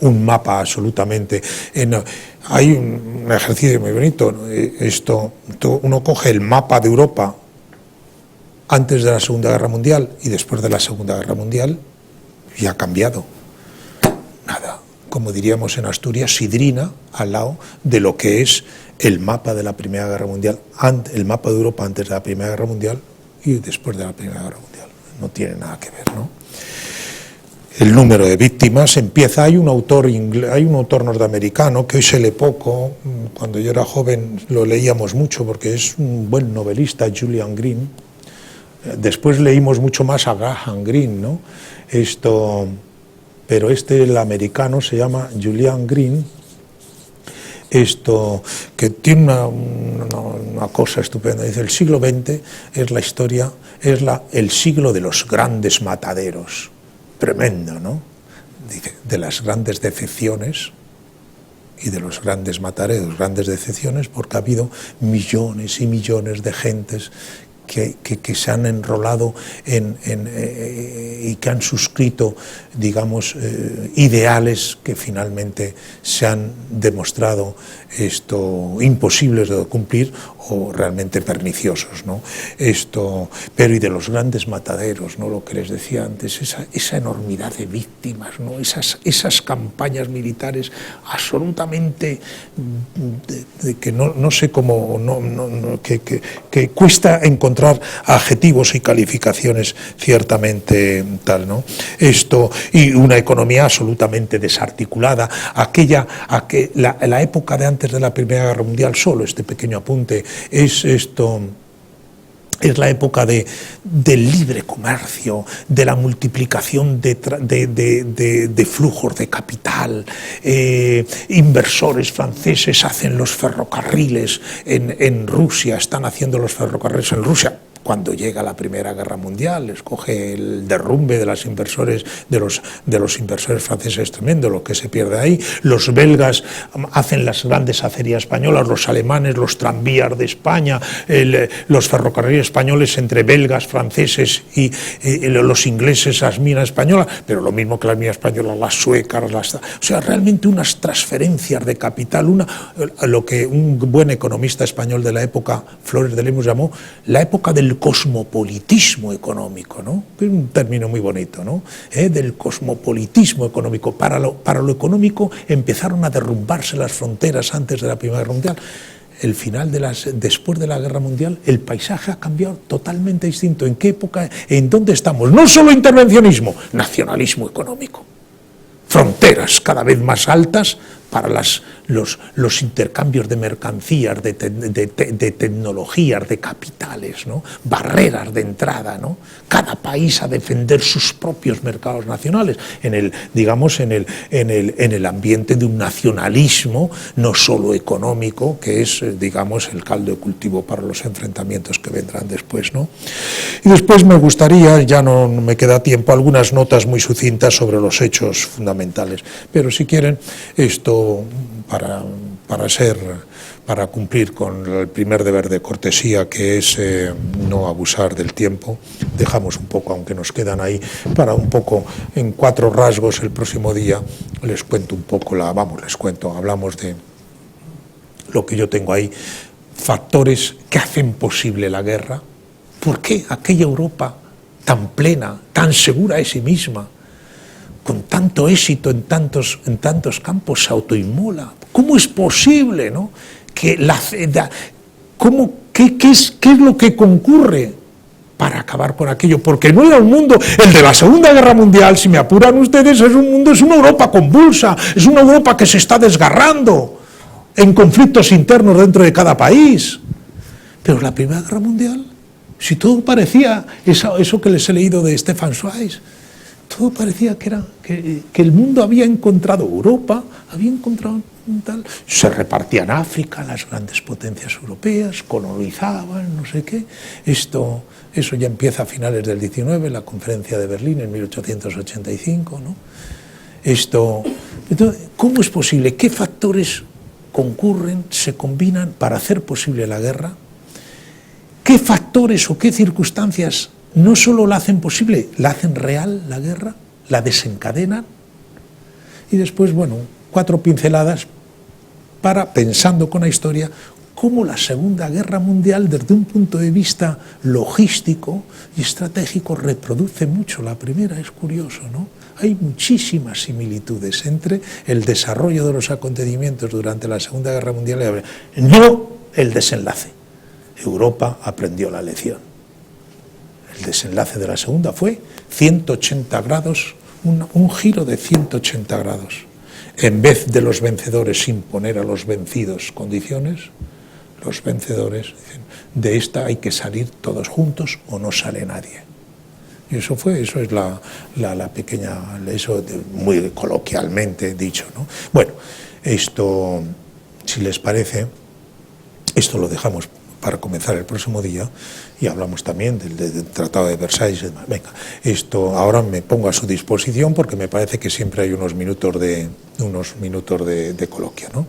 un mapa absolutamente. Hay un ejercicio muy bonito, uno coge el mapa de Europa antes de la Segunda Guerra Mundial y después de la Segunda Guerra Mundial, y ha cambiado. Nada, como diríamos en Asturias, sidrina al lado de lo que es el mapa de la Primera Guerra Mundial, el mapa de Europa antes de la Primera Guerra Mundial y después de la Primera Guerra Mundial. No tiene nada que ver, ¿no? El número de víctimas empieza, hay un autor norteamericano que hoy se lee poco, cuando yo era joven lo leíamos mucho porque es un buen novelista, Julian Green. Después leímos mucho más a Graham Greene, ¿no? Pero el americano se llama Julian Green, que tiene una cosa estupenda. Dice: el siglo XX es la historia, el siglo de los grandes mataderos. Tremendo, ¿no? Dice, de las grandes decepciones y de los grandes mataderos, grandes decepciones, porque ha habido millones y millones de gentes que se han enrolado y que han suscrito, digamos, ideales que finalmente se han demostrado imposibles de cumplir o realmente perniciosos, ¿no? Pero y de los grandes mataderos, ¿no? Lo que les decía antes, esa enormidad de víctimas, ¿no? Esas campañas militares absolutamente que no sé cómo, que cuesta encontrar adjetivos y calificaciones ciertamente tal, ¿no? Y una economía absolutamente desarticulada, la época de antes de la Primera Guerra Mundial, solo este pequeño apunte, es la época del libre comercio, de la multiplicación de flujos de capital. Inversores franceses hacen los ferrocarriles en Rusia, están haciendo los ferrocarriles en Rusia, cuando llega la Primera Guerra Mundial, escoge el derrumbe de los inversores franceses tremendo, lo que se pierde ahí. Los belgas hacen las grandes acerías españolas, los alemanes, los tranvías de España, los ferrocarriles españoles entre belgas, franceses y los ingleses, las minas españolas, pero lo mismo que las minas españolas, las suecas, o sea, realmente unas transferencias de capital, lo que un buen economista español de la época, Flores de Lemos, llamó la época del cosmopolitismo económico, ¿no? Que es un término muy bonito, ¿no? Del cosmopolitismo económico. Para lo económico empezaron a derrumbarse las fronteras antes de la Primera Guerra Mundial. Después de la Guerra Mundial, el paisaje ha cambiado totalmente distinto. ¿En qué época? ¿En dónde estamos? No solo intervencionismo, nacionalismo económico. Fronteras cada vez más altas para los intercambios de mercancías, de tecnologías, de capitales, ¿no? Barreras de entrada, ¿no? Cada país a defender sus propios mercados nacionales, en el ambiente de un nacionalismo no solo económico, que es, digamos, el caldo de cultivo para los enfrentamientos que vendrán después, ¿no? Y después me gustaría, ya no me queda tiempo, algunas notas muy sucintas sobre los hechos fundamentales, pero si quieren, esto para cumplir con el primer deber de cortesía, que es no abusar del tiempo, dejamos un poco, aunque nos quedan ahí, para un poco, en 4 rasgos, el próximo día les cuento un poco, hablamos de lo que yo tengo ahí, factores que hacen posible la guerra. ¿Por qué aquella Europa tan plena, tan segura de sí misma, con tanto éxito en tantos campos, se autoinmola? ¿Cómo es posible, ¿no? ¿Qué es lo que concurre para acabar con aquello? Porque no era un mundo, el de la Segunda Guerra Mundial, si me apuran ustedes, es una Europa convulsa, es una Europa que se está desgarrando en conflictos internos dentro de cada país. Pero la Primera Guerra Mundial, si todo parecía, eso que les he leído de Stefan Zweig, todo parecía que el mundo había encontrado, Europa había encontrado tal, se repartían África, las grandes potencias europeas, colonizaban, no sé qué. Eso ya empieza a finales del 19, la conferencia de Berlín en 1885, ¿no? Entonces, ¿cómo es posible? ¿Qué factores concurren, se combinan para hacer posible la guerra? ¿Qué factores o qué circunstancias no solo la hacen posible, la hacen real la guerra, la desencadenan? Y después, 4 pinceladas pensando con la historia, cómo la Segunda Guerra Mundial, desde un punto de vista logístico y estratégico, reproduce mucho la primera. Es curioso, ¿no? Hay muchísimas similitudes entre el desarrollo de los acontecimientos durante la Segunda Guerra Mundial y no el desenlace. Europa aprendió la lección. El desenlace de la segunda fue 180 grados, un giro de 180 grados. En vez de los vencedores imponer a los vencidos condiciones, los vencedores dicen, de esta hay que salir todos juntos o no sale nadie. Y eso es la pequeña, eso muy coloquialmente dicho, ¿no? Bueno, esto, si les parece, esto lo dejamos para comenzar el próximo día y hablamos también del Tratado de Versalles. Venga, esto ahora me pongo a su disposición porque me parece que siempre hay unos minutos de coloquio, ¿no?